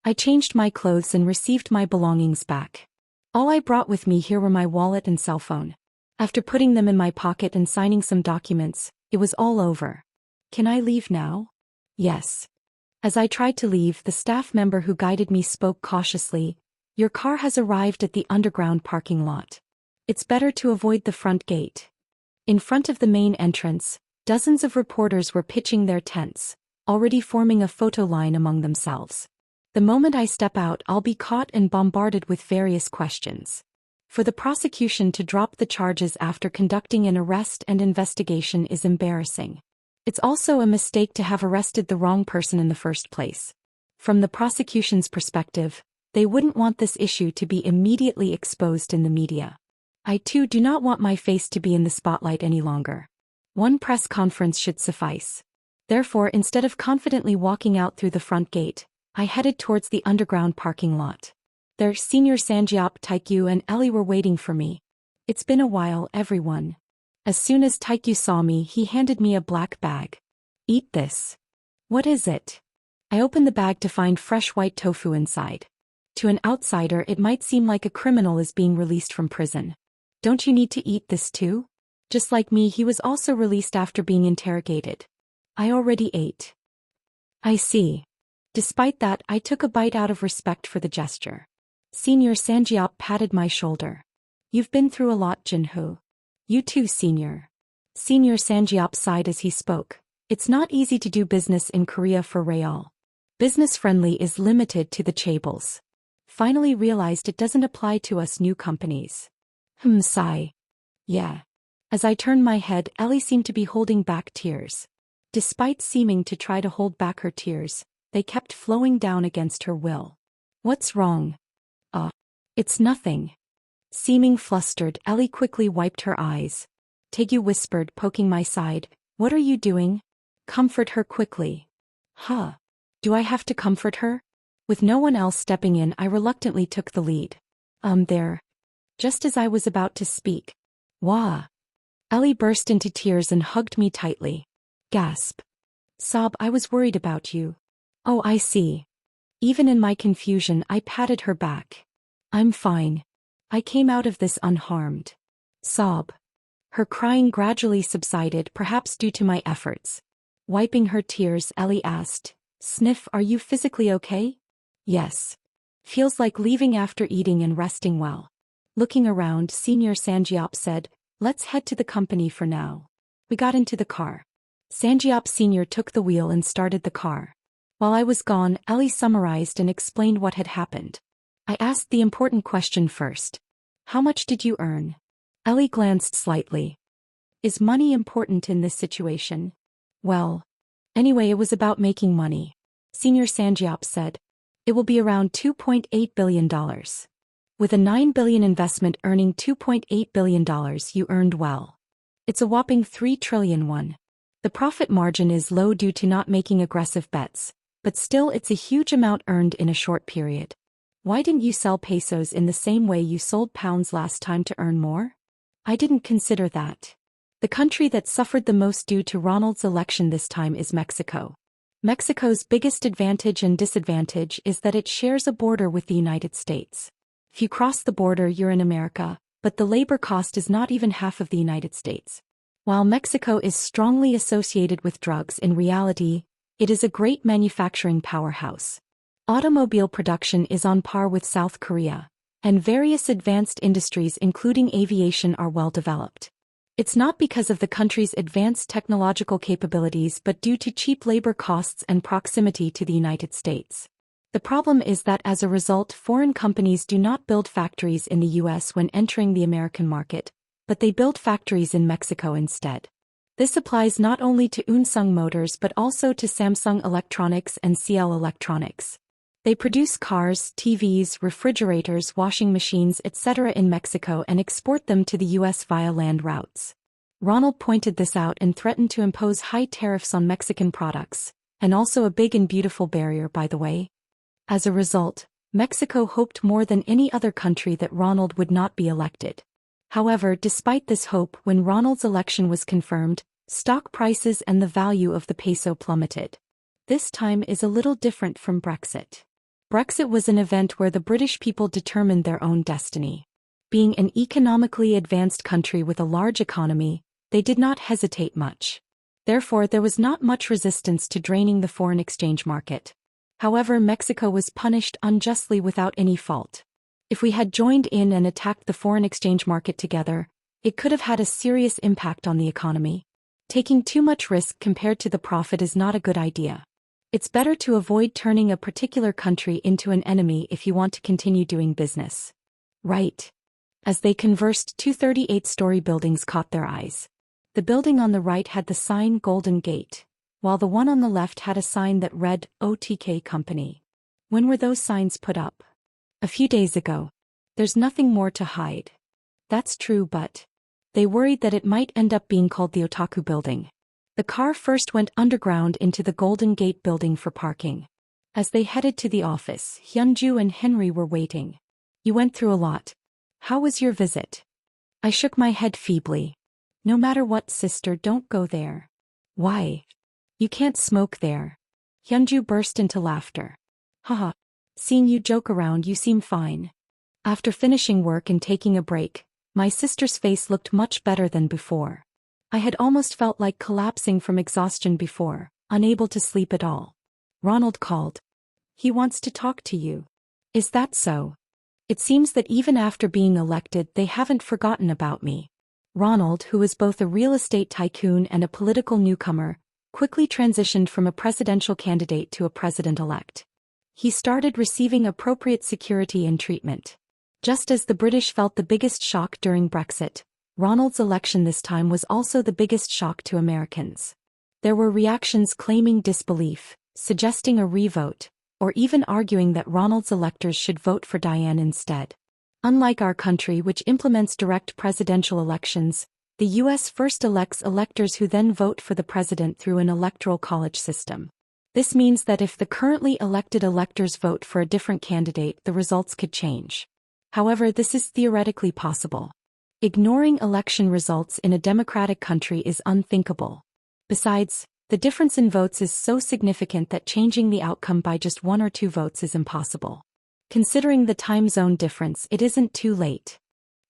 I changed my clothes and received my belongings back. All I brought with me here were my wallet and cell phone. After putting them in my pocket and signing some documents, it was all over. Can I leave now? Yes. As I tried to leave, the staff member who guided me spoke cautiously. Your car has arrived at the underground parking lot. It's better to avoid the front gate. In front of the main entrance, dozens of reporters were pitching their tents, already forming a photo line among themselves. The moment I step out, I'll be caught and bombarded with various questions. For the prosecution to drop the charges after conducting an arrest and investigation is embarrassing. It's also a mistake to have arrested the wrong person in the first place. From the prosecution's perspective, they wouldn't want this issue to be immediately exposed in the media. I too do not want my face to be in the spotlight any longer. One press conference should suffice. Therefore, instead of confidently walking out through the front gate, I headed towards the underground parking lot. There, Senior Sanjiop, Taikyu and Ellie were waiting for me. It's been a while, everyone. As soon as Taikyu saw me, he handed me a black bag. Eat this. What is it? I opened the bag to find fresh white tofu inside. To an outsider, it might seem like a criminal is being released from prison. Don't you need to eat this too? Just like me, he was also released after being interrogated. I already ate. I see. Despite that, I took a bite out of respect for the gesture. Senior Sanjiop patted my shoulder. You've been through a lot, Jinho. You too, Senior. Senior Sanjiop sighed as he spoke. It's not easy to do business in Korea for Real. Business-friendly is limited to the chaebols. Finally realized it doesn't apply to us new companies. Sigh. Yeah. As I turned my head, Ellie seemed to be holding back tears. Despite seeming to try to hold back her tears, they kept flowing down against her will. What's wrong? It's nothing. Seeming flustered, Ellie quickly wiped her eyes. Taegu whispered, poking my side. What are you doing? Comfort her quickly. Do I have to comfort her? With no one else stepping in, I reluctantly took the lead. There. Just as I was about to speak. Wah. Ellie burst into tears and hugged me tightly. Gasp. Sob, I was worried about you. Oh, I see. Even in my confusion, I patted her back. I'm fine. I came out of this unharmed. Sob. Her crying gradually subsided, perhaps due to my efforts. Wiping her tears, Ellie asked, Sniff, are you physically okay? Yes. Feels like leaving after eating and resting well. Looking around, Senior Sanjiop said, Let's head to the company for now. We got into the car. Sanjiop Sr. took the wheel and started the car. While I was gone, Ellie summarized and explained what had happened. I asked the important question first. How much did you earn? Ellie glanced slightly. Is money important in this situation? Well. Anyway, it was about making money. Senior Sanjiop said. It will be around $2.8 billion. With a $9 billion investment earning $2.8 billion, you earned well. It's a whopping 3 trillion won. The profit margin is low due to not making aggressive bets, but still it's a huge amount earned in a short period. Why didn't you sell pesos in the same way you sold pounds last time to earn more? I didn't consider that. The country that suffered the most due to Ronald's election this time is Mexico. Mexico's biggest advantage and disadvantage is that it shares a border with the United States. If you cross the border, you're in America, but the labor cost is not even half of the United States. While Mexico is strongly associated with drugs, in reality, it is a great manufacturing powerhouse. Automobile production is on par with South Korea, and various advanced industries including aviation are well developed. It's not because of the country's advanced technological capabilities but due to cheap labor costs and proximity to the United States. The problem is that as a result, foreign companies do not build factories in the US when entering the American market, but they build factories in Mexico instead. This applies not only to Unsung Motors but also to Samsung Electronics and CL Electronics. They produce cars, TVs, refrigerators, washing machines, etc. in Mexico and export them to the US via land routes. Ronald pointed this out and threatened to impose high tariffs on Mexican products, and also a big and beautiful barrier, by the way. As a result, Mexico hoped more than any other country that Ronald would not be elected. However, despite this hope, when Ronald's election was confirmed, stock prices and the value of the peso plummeted. This time is a little different from Brexit. Brexit was an event where the British people determined their own destiny. Being an economically advanced country with a large economy, they did not hesitate much. Therefore, there was not much resistance to draining the foreign exchange market. However, Mexico was punished unjustly without any fault. If we had joined in and attacked the foreign exchange market together, it could have had a serious impact on the economy. Taking too much risk compared to the profit is not a good idea. It's better to avoid turning a particular country into an enemy if you want to continue doing business. Right. As they conversed, two 38-story buildings caught their eyes. The building on the right had the sign Golden Gate, while the one on the left had a sign that read OTK Company. When were those signs put up? A few days ago. There's nothing more to hide. That's true, but they worried that it might end up being called the Otaku Building. The car first went underground into the Golden Gate building for parking. As they headed to the office, Hyunju and Henry were waiting. You went through a lot. How was your visit? I shook my head feebly. No matter what, sister, don't go there. Why? You can't smoke there. Hyunju burst into laughter. Haha. Seeing you joke around, you seem fine. After finishing work and taking a break, my sister's face looked much better than before. I had almost felt like collapsing from exhaustion before, unable to sleep at all. Ronald called. He wants to talk to you. Is that so? It seems that even after being elected, they haven't forgotten about me. Ronald, who was both a real estate tycoon and a political newcomer, quickly transitioned from a presidential candidate to a president-elect. He started receiving appropriate security and treatment. Just as the British felt the biggest shock during Brexit, Ronald's election this time was also the biggest shock to Americans. There were reactions claiming disbelief, suggesting a revote, or even arguing that Ronald's electors should vote for Diane instead. Unlike our country, which implements direct presidential elections, the U.S. first elects electors who then vote for the president through an electoral college system. This means that if the currently elected electors vote for a different candidate, the results could change. However, this is theoretically possible. Ignoring election results in a democratic country is unthinkable. Besides, the difference in votes is so significant that changing the outcome by just 1 or 2 votes is impossible. Considering the time zone difference, it isn't too late.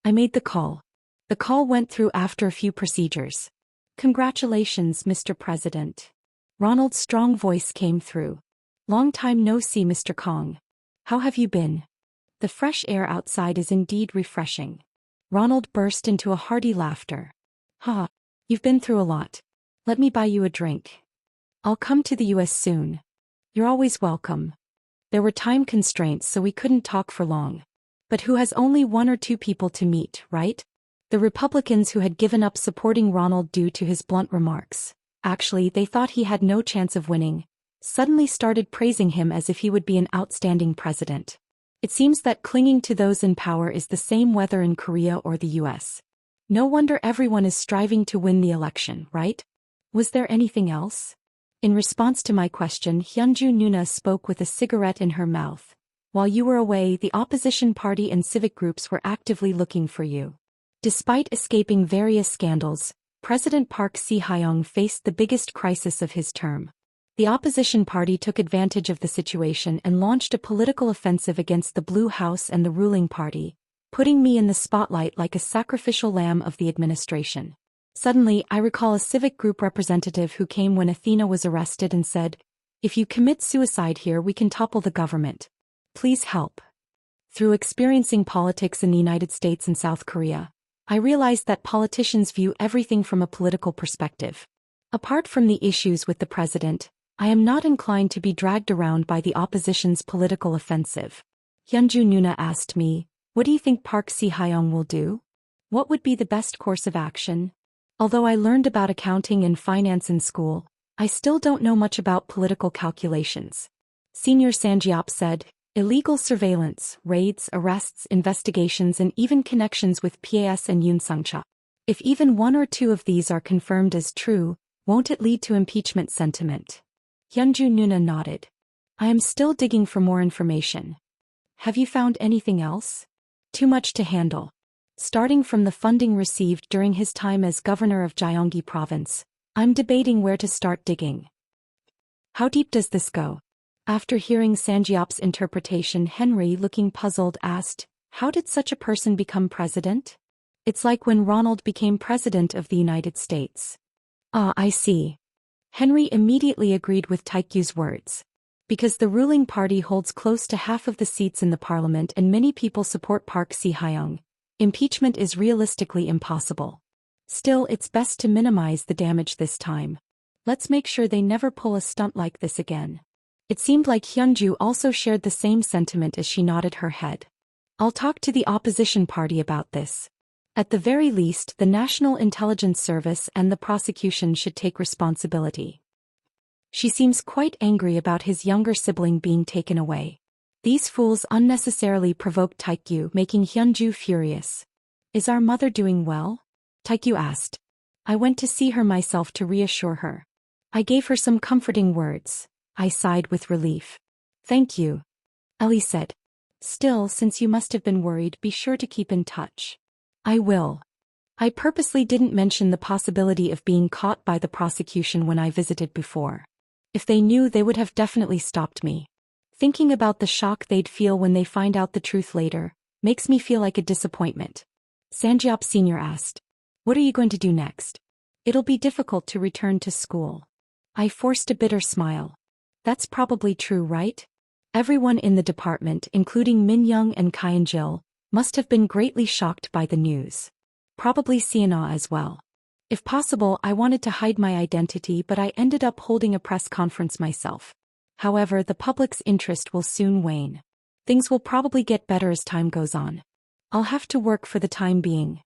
I made the call. The call went through after a few procedures. Congratulations, Mr. President. Ronald's strong voice came through. Long time no see, Mr. Kong. How have you been? The fresh air outside is indeed refreshing. Ronald burst into a hearty laughter. Ha! You've been through a lot. Let me buy you a drink. I'll come to the US soon. You're always welcome. There were time constraints, so we couldn't talk for long. But who has only 1 or 2 people to meet, right? The Republicans who had given up supporting Ronald due to his blunt remarks, actually they thought he had no chance of winning, suddenly started praising him as if he would be an outstanding president. It seems that clinging to those in power is the same whether in Korea or the US. No wonder everyone is striving to win the election, right? Was there anything else? In response to my question, Hyunju Nuna spoke with a cigarette in her mouth. While you were away, the opposition party and civic groups were actively looking for you. Despite escaping various scandals, President Park Si-hyung faced the biggest crisis of his term. The opposition party took advantage of the situation and launched a political offensive against the Blue House and the ruling party, putting me in the spotlight like a sacrificial lamb of the administration. Suddenly, I recall a civic group representative who came when Athena was arrested and said, "If you commit suicide here, we can topple the government. Please help." Through experiencing politics in the United States and South Korea, I realized that politicians view everything from a political perspective. Apart from the issues with the president, I am not inclined to be dragged around by the opposition's political offensive. Hyunju Nuna asked me, "What do you think Park Si-hyung will do? What would be the best course of action?" Although I learned about accounting and finance in school, I still don't know much about political calculations. Senior Sanjiop said, "Illegal surveillance, raids, arrests, investigations and even connections with PAS and Yoon Sung-cha. If even 1 or 2 of these are confirmed as true, won't it lead to impeachment sentiment?" Hyunju Nuna nodded. "I am still digging for more information. Have you found anything else?" "Too much to handle. Starting from the funding received during his time as governor of Gyeonggi province, I'm debating where to start digging." "How deep does this go?" After hearing Sanjiop's interpretation, Henry, looking puzzled, asked, "How did such a person become president?" "It's like when Ronald became president of the United States." "Ah, I see." Henry immediately agreed with Taekyu's words. Because the ruling party holds close to half of the seats in the parliament and many people support Park Si-hyung, impeachment is realistically impossible. Still, it's best to minimize the damage this time. Let's make sure they never pull a stunt like this again. It seemed like Hyunju also shared the same sentiment as she nodded her head. "I'll talk to the opposition party about this. At the very least, the National Intelligence Service and the prosecution should take responsibility." She seems quite angry about his younger sibling being taken away. These fools unnecessarily provoked Taekyu, making Hyunju furious. "Is our mother doing well?" Taekyu asked. "I went to see her myself to reassure her. I gave her some comforting words." I sighed with relief. "Thank you," Ellie said. "Still, since you must have been worried, be sure to keep in touch." "I will." I purposely didn't mention the possibility of being caught by the prosecution when I visited before. If they knew, they would have definitely stopped me. Thinking about the shock they'd feel when they find out the truth later makes me feel like a disappointment. Sanjiop Sr. asked, "What are you going to do next?" "It'll be difficult to return to school." I forced a bitter smile. "That's probably true, right?" Everyone in the department, including Min Young and Kyung-jil, must have been greatly shocked by the news. Probably Sienna as well. If possible, I wanted to hide my identity, but I ended up holding a press conference myself. However, the public's interest will soon wane. Things will probably get better as time goes on. I'll have to work for the time being.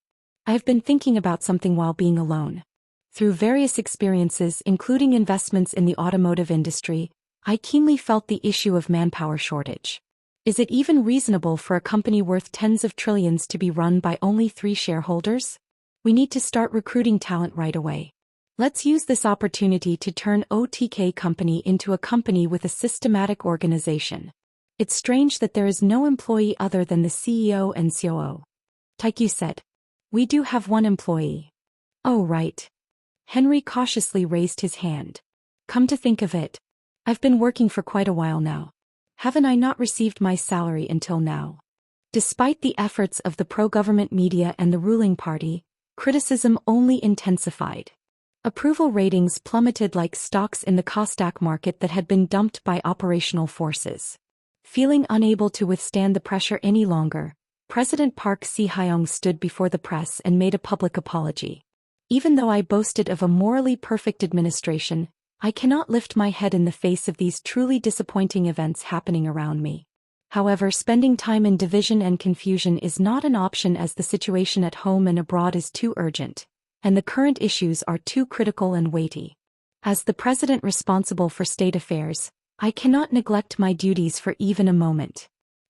I have been thinking about something while being alone. Through various experiences, including investments in the automotive industry, I keenly felt the issue of manpower shortage. Is it even reasonable for a company worth tens of trillions to be run by only 3 shareholders? We need to start recruiting talent right away. Let's use this opportunity to turn OTK company into a company with a systematic organization. It's strange that there is no employee other than the CEO and COO. Taekyu said. "We do have one employee." "Oh, right." Henry cautiously raised his hand. "Come to think of it, I've been working for quite a while now. Haven't I not received my salary until now?" Despite the efforts of the pro-government media and the ruling party, criticism only intensified. Approval ratings plummeted like stocks in the Kosdaq market that had been dumped by operational forces. Feeling unable to withstand the pressure any longer, President Park Si-hyung stood before the press and made a public apology. "Even though I boasted of a morally perfect administration, I cannot lift my head in the face of these truly disappointing events happening around me. However, spending time in division and confusion is not an option, as the situation at home and abroad is too urgent, and the current issues are too critical and weighty. As the president responsible for state affairs, I cannot neglect my duties for even a moment.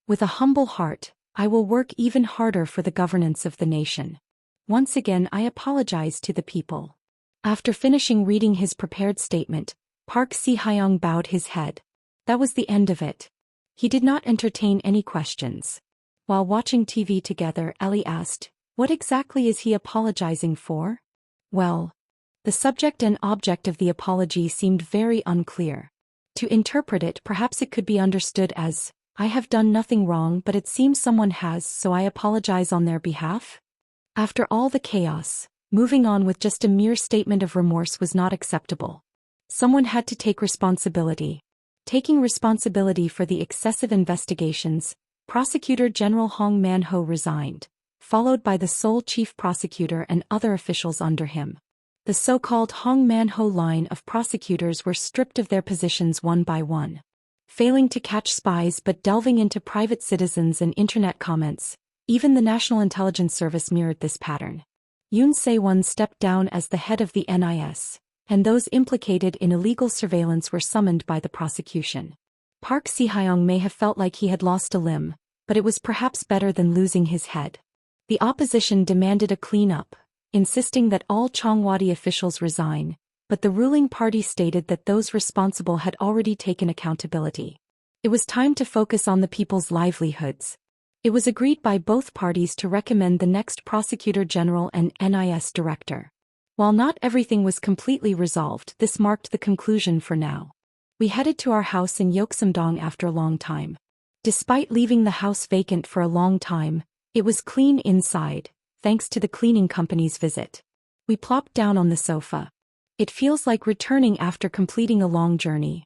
With a humble heart, I will work even harder for the governance of the nation. Once again, I apologize to the people." After finishing reading his prepared statement, Park Si-hyung bowed his head. That was the end of it. He did not entertain any questions. While watching TV together, Ellie asked, "What exactly is he apologizing for?" Well, the subject and object of the apology seemed very unclear. To interpret it, perhaps it could be understood as, "I have done nothing wrong, but it seems someone has, so I apologize on their behalf." After all the chaos, moving on with just a mere statement of remorse was not acceptable. Someone had to take responsibility. Taking responsibility for the excessive investigations, Prosecutor General Hong Man-ho resigned, followed by the sole chief prosecutor and other officials under him. The so-called Hong Man-ho line of prosecutors were stripped of their positions one by one. Failing to catch spies but delving into private citizens and internet comments, even the National Intelligence Service mirrored this pattern. Yoon Se-won stepped down as the head of the NIS, and those implicated in illegal surveillance were summoned by the prosecution. Park Si-hyung may have felt like he had lost a limb, but it was perhaps better than losing his head. The opposition demanded a clean-up, insisting that all Chongwadi officials resign, but the ruling party stated that those responsible had already taken accountability. It was time to focus on the people's livelihoods. It was agreed by both parties to recommend the next Prosecutor General and NIS Director. While not everything was completely resolved, this marked the conclusion for now. We headed to our house in Yeoksamdong after a long time. Despite leaving the house vacant for a long time, it was clean inside, thanks to the cleaning company's visit. We plopped down on the sofa. It feels like returning after completing a long journey.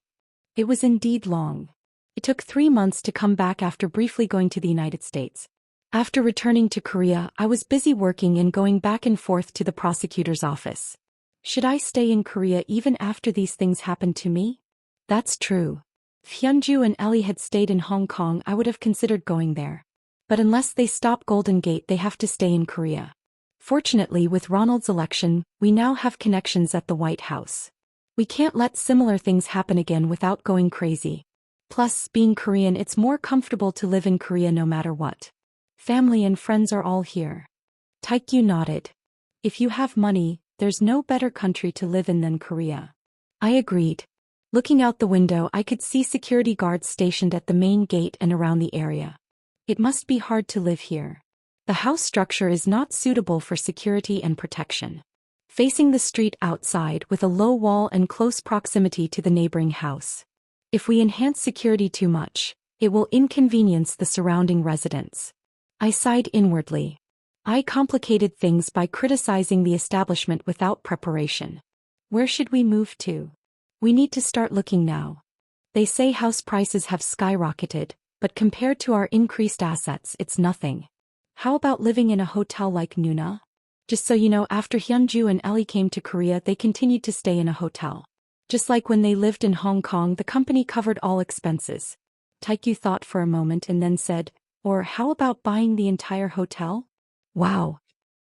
It was indeed long. It took 3 months to come back after briefly going to the United States. After returning to Korea, I was busy working and going back and forth to the prosecutor's office. Should I stay in Korea even after these things happened to me? That's true. If Hyunju and Ellie had stayed in Hong Kong, I would have considered going there. But unless they stop Golden Gate, they have to stay in Korea. Fortunately, with Ronald's election, we now have connections at the White House. We can't let similar things happen again without going crazy. Plus, being Korean, it's more comfortable to live in Korea no matter what. Family and friends are all here. Taekyu nodded. If you have money, there's no better country to live in than Korea. I agreed. Looking out the window, I could see security guards stationed at the main gate and around the area. It must be hard to live here. The house structure is not suitable for security and protection. Facing the street outside with a low wall and close proximity to the neighboring house. If we enhance security too much, it will inconvenience the surrounding residents. I sighed inwardly. I complicated things by criticizing the establishment without preparation. Where should we move to? We need to start looking now. They say house prices have skyrocketed, but compared to our increased assets, it's nothing. How about living in a hotel like Nuna? Just so you know, after Hyunju and Ellie came to Korea, they continued to stay in a hotel. Just like when they lived in Hong Kong, the company covered all expenses. Taekyu thought for a moment and then said, or how about buying the entire hotel? Wow.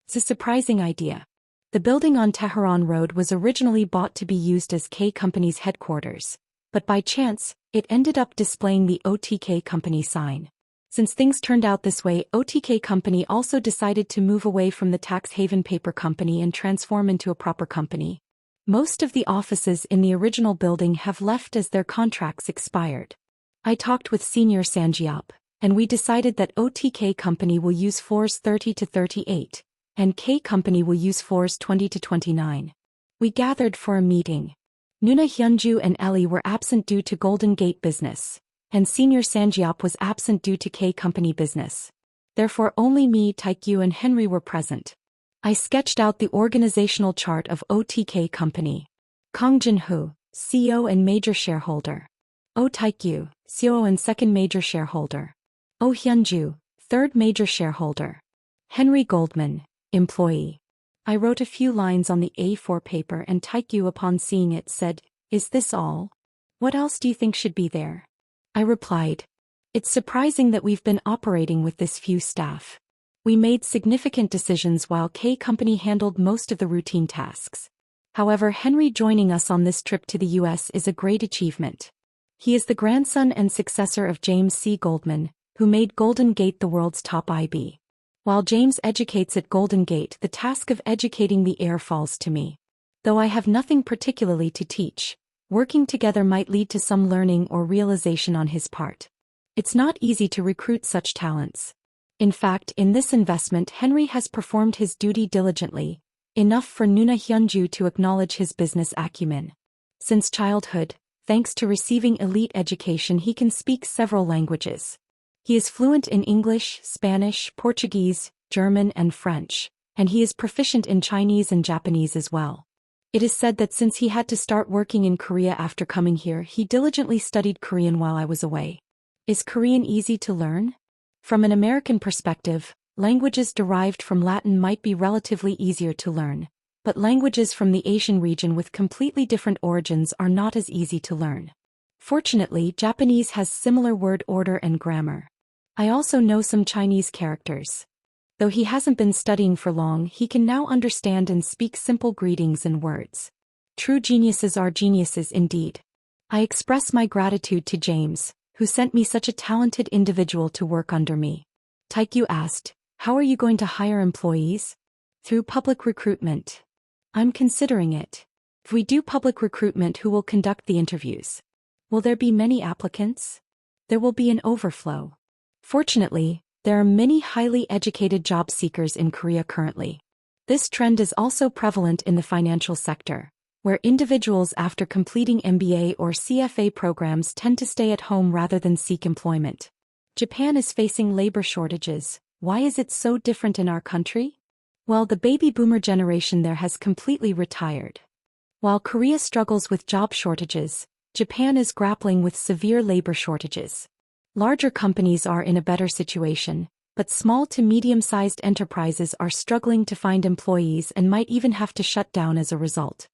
It's a surprising idea. The building on Tehran Road was originally bought to be used as K Company's headquarters, but by chance, it ended up displaying the OTK Company sign. Since things turned out this way, OTK Company also decided to move away from the tax haven paper company and transform into a proper company. Most of the offices in the original building have left as their contracts expired. I talked with Senior Sanjiop, and we decided that OTK Company will use floors 30 to 38, and K Company will use floors 20 to 29. We gathered for a meeting. Nuna, Hyunju and Ellie were absent due to Golden Gate business, and Senior Sanjiop was absent due to K Company business. Therefore only me, Taekyu and Henry were present. I sketched out the organizational chart of OTK Company. Kang Jin-hoo, CEO and major shareholder. Oh Taekyu, CEO and second major shareholder. Oh Hyunju, third major shareholder. Henry Goldman, employee. I wrote a few lines on the A4 paper and Taekyu, upon seeing it, said, "Is this all? What else do you think should be there?" I replied, "It's surprising that we've been operating with this few staff. We made significant decisions while K Company handled most of the routine tasks. However, Henry joining us on this trip to the US is a great achievement. He is the grandson and successor of James C. Goldman, who made Golden Gate the world's top IB. While James educates at Golden Gate, the task of educating the heir falls to me. Though I have nothing particularly to teach, working together might lead to some learning or realization on his part. It's not easy to recruit such talents. In fact, in this investment, Henry has performed his duty diligently, enough for Nuna Hyunju to acknowledge his business acumen. Since childhood, thanks to receiving elite education, he can speak several languages. He is fluent in English, Spanish, Portuguese, German and French, and he is proficient in Chinese and Japanese as well. It is said that since he had to start working in Korea after coming here, he diligently studied Korean while I was away. Is Korean easy to learn? From an American perspective, languages derived from Latin might be relatively easier to learn, but languages from the Asian region with completely different origins are not as easy to learn. Fortunately, Japanese has similar word order and grammar. I also know some Chinese characters. Though he hasn't been studying for long, he can now understand and speak simple greetings and words. True geniuses are geniuses indeed. I express my gratitude to James, who sent me such a talented individual to work under me. Taekyu asked, "How are you going to hire employees?" "Through public recruitment. I'm considering it. If we do public recruitment, who will conduct the interviews? Will there be many applicants?" "There will be an overflow. Fortunately, there are many highly educated job seekers in Korea currently. This trend is also prevalent in the financial sector, where individuals after completing MBA or CFA programs tend to stay at home rather than seek employment. Japan is facing labor shortages. Why is it so different in our country? Well, the baby boomer generation there has completely retired. While Korea struggles with job shortages, Japan is grappling with severe labor shortages. Larger companies are in a better situation, but small to medium-sized enterprises are struggling to find employees and might even have to shut down as a result.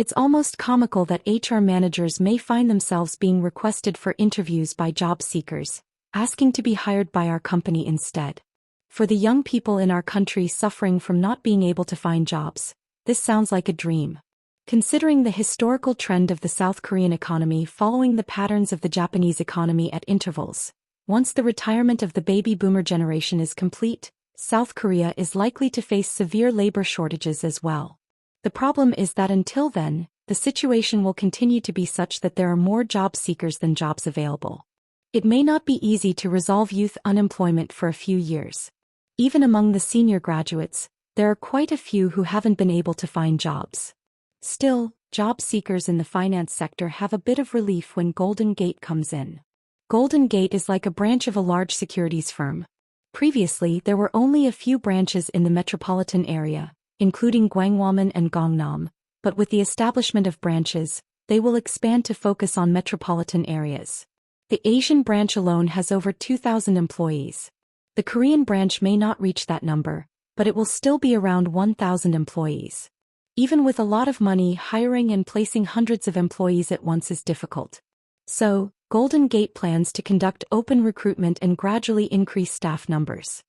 It's almost comical that HR managers may find themselves being requested for interviews by job seekers, asking to be hired by our company instead. For the young people in our country suffering from not being able to find jobs, this sounds like a dream. Considering the historical trend of the South Korean economy following the patterns of the Japanese economy at intervals, once the retirement of the baby boomer generation is complete, South Korea is likely to face severe labor shortages as well. The problem is that until then, the situation will continue to be such that there are more job seekers than jobs available. It may not be easy to resolve youth unemployment for a few years. Even among the senior graduates, there are quite a few who haven't been able to find jobs. Still, job seekers in the finance sector have a bit of relief when Golden Gate comes in. Golden Gate is like a branch of a large securities firm. Previously, there were only a few branches in the metropolitan area, including Gwanghwamun and Gangnam, but with the establishment of branches, they will expand to focus on metropolitan areas. The Asian branch alone has over 2,000 employees. The Korean branch may not reach that number, but it will still be around 1,000 employees. Even with a lot of money, hiring and placing hundreds of employees at once is difficult. So, Golden Gate plans to conduct open recruitment and gradually increase staff numbers.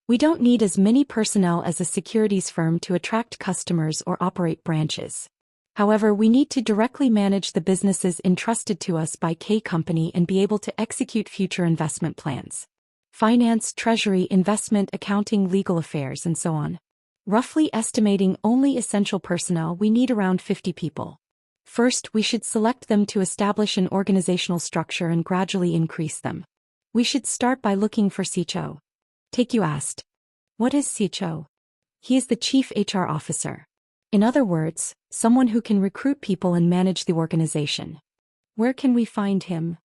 We don't need as many personnel as a securities firm to attract customers or operate branches. However, we need to directly manage the businesses entrusted to us by K Company and be able to execute future investment plans. Finance, treasury, investment, accounting, legal affairs, and so on. Roughly estimating only essential personnel, we need around 50 people. First, we should select them to establish an organizational structure and gradually increase them. We should start by looking for CHO. Taekyu asked. What is CHO? He is the chief HR officer. In other words, someone who can recruit people and manage the organization. Where can we find him?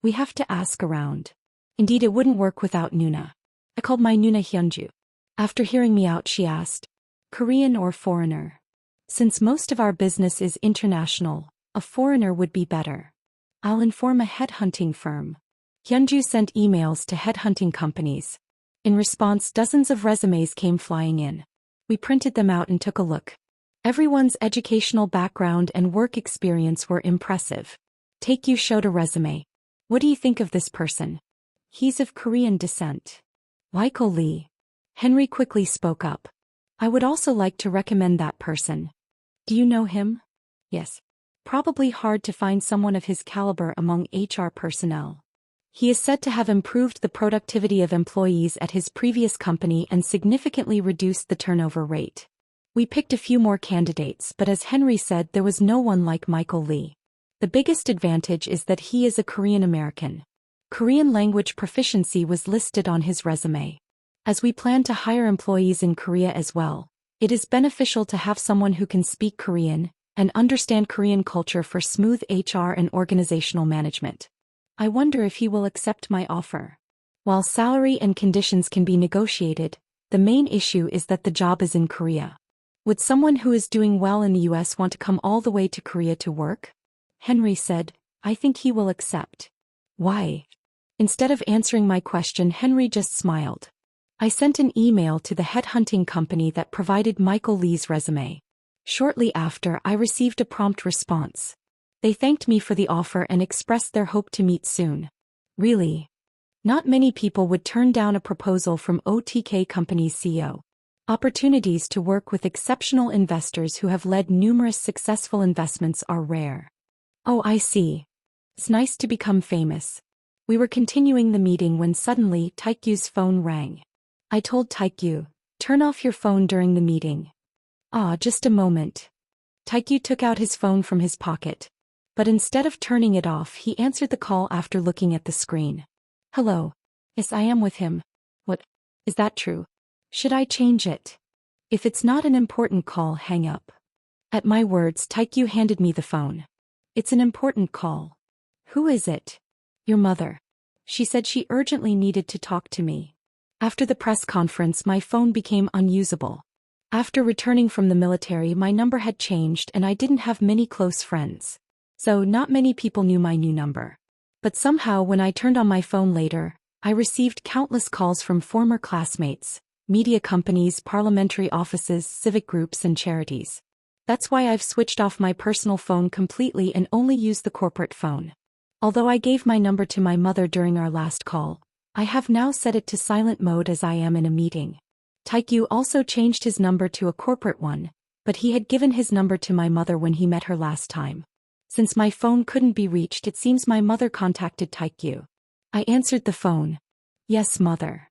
We have to ask around. Indeed, it wouldn't work without Nuna. I called my Nuna Hyunju. After hearing me out, she asked, Korean or foreigner? Since most of our business is international, a foreigner would be better. I'll inform a headhunting firm. Hyunju sent emails to headhunting companies. In response, dozens of resumes came flying in. We printed them out and took a look. Everyone's educational background and work experience were impressive. Taekyu showed a resume. What do you think of this person? He's of Korean descent. Michael Lee. Henry quickly spoke up. I would also like to recommend that person. Do you know him? Yes. Probably hard to find someone of his caliber among HR personnel. He is said to have improved the productivity of employees at his previous company and significantly reduced the turnover rate. We picked a few more candidates, but as Henry said, there was no one like Michael Lee. The biggest advantage is that he is a Korean American. Korean language proficiency was listed on his resume. As we plan to hire employees in Korea as well, it is beneficial to have someone who can speak Korean and understand Korean culture for smooth HR and organizational management. I wonder if he will accept my offer. While salary and conditions can be negotiated, the main issue is that the job is in Korea. Would someone who is doing well in the US want to come all the way to Korea to work? Henry said, I think he will accept. Why? Instead of answering my question, Henry just smiled. I sent an email to the headhunting company that provided Michael Lee's resume. Shortly after, I received a prompt response. They thanked me for the offer and expressed their hope to meet soon. Really? Not many people would turn down a proposal from OTK Company's CEO. Opportunities to work with exceptional investors who have led numerous successful investments are rare. Oh, I see. It's nice to become famous. We were continuing the meeting when suddenly Taekyu's phone rang. I told Taekyu, turn off your phone during the meeting. Ah, just a moment. Taekyu took out his phone from his pocket. But instead of turning it off, he answered the call after looking at the screen. Hello. Yes, I am with him. What? Is that true? Should I change it? If it's not an important call, hang up. At my words, Taekyu handed me the phone. It's an important call. Who is it? Your mother. She said she urgently needed to talk to me. After the press conference, my phone became unusable. After returning from the military, my number had changed and I didn't have many close friends. So not many people knew my new number. But somehow when I turned on my phone later, I received countless calls from former classmates, media companies, parliamentary offices, civic groups and charities. That's why I've switched off my personal phone completely and only use the corporate phone. Although I gave my number to my mother during our last call, I have now set it to silent mode as I am in a meeting. Taekyu also changed his number to a corporate one, but he had given his number to my mother when he met her last time. Since my phone couldn't be reached, it seems my mother contacted Taekyu. I answered the phone. Yes, mother.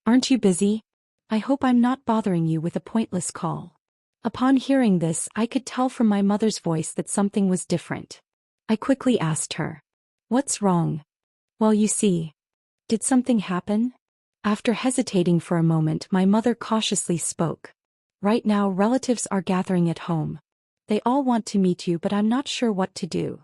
Aren't you busy? I hope I'm not bothering you with a pointless call. Upon hearing this, I could tell from my mother's voice that something was different. I quickly asked her. What's wrong? Well, you see. Did something happen? After hesitating for a moment, my mother cautiously spoke. Right now, relatives are gathering at home. They all want to meet you, but I'm not sure what to do.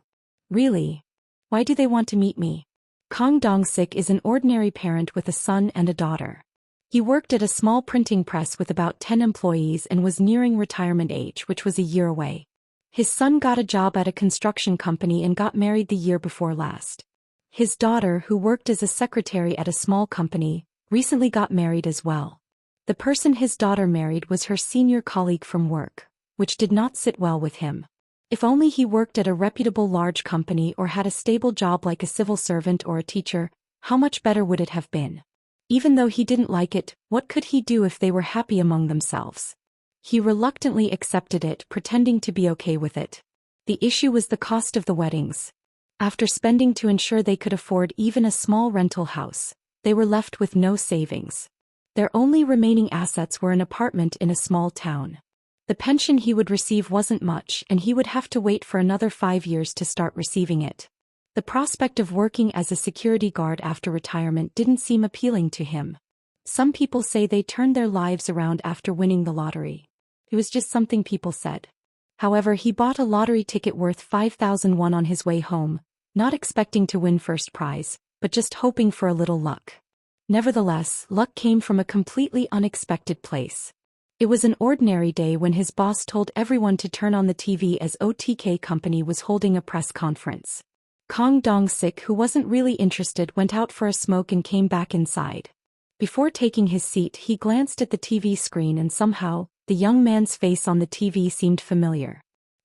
Really? Why do they want to meet me? Kang Dong-sik is an ordinary parent with a son and a daughter. He worked at a small printing press with about 10 employees and was nearing retirement age, which was a year away. His son got a job at a construction company and got married the year before last. His daughter, who worked as a secretary at a small company, recently got married as well. The person his daughter married was her senior colleague from work, which did not sit well with him. If only he worked at a reputable large company or had a stable job like a civil servant or a teacher, how much better would it have been? Even though he didn't like it, what could he do if they were happy among themselves? He reluctantly accepted it, pretending to be okay with it. The issue was the cost of the weddings. After spending to ensure they could afford even a small rental house, they were left with no savings. Their only remaining assets were an apartment in a small town. The pension he would receive wasn't much, and he would have to wait for another 5 years to start receiving it. The prospect of working as a security guard after retirement didn't seem appealing to him. Some people say they turned their lives around after winning the lottery. It was just something people said. However, he bought a lottery ticket worth 5,000 won on his way home, not expecting to win first prize, but just hoping for a little luck. Nevertheless, luck came from a completely unexpected place. It was an ordinary day when his boss told everyone to turn on the TV as OTK company was holding a press conference. Kang Dong-sik, who wasn't really interested, went out for a smoke and came back inside. Before taking his seat, he glanced at the TV screen and somehow, the young man's face on the TV seemed familiar.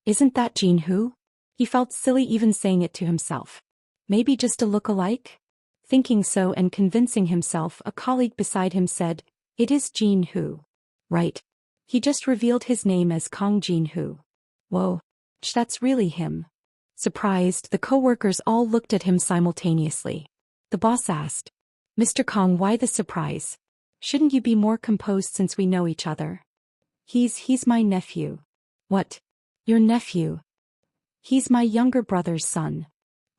Isn't that Jin-hoo? He felt silly even saying it to himself. Maybe just a look-alike? Thinking so and convincing himself, a colleague beside him said, "It is Jin-hoo." Right. He just revealed his name as Kang Jin-hoo. Whoa. That's really him. Surprised, the co-workers all looked at him simultaneously. The boss asked, "Mr. Kang, why the surprise? Shouldn't you be more composed since we know each other?" He's my nephew." "What? Your nephew?" "He's my younger brother's son."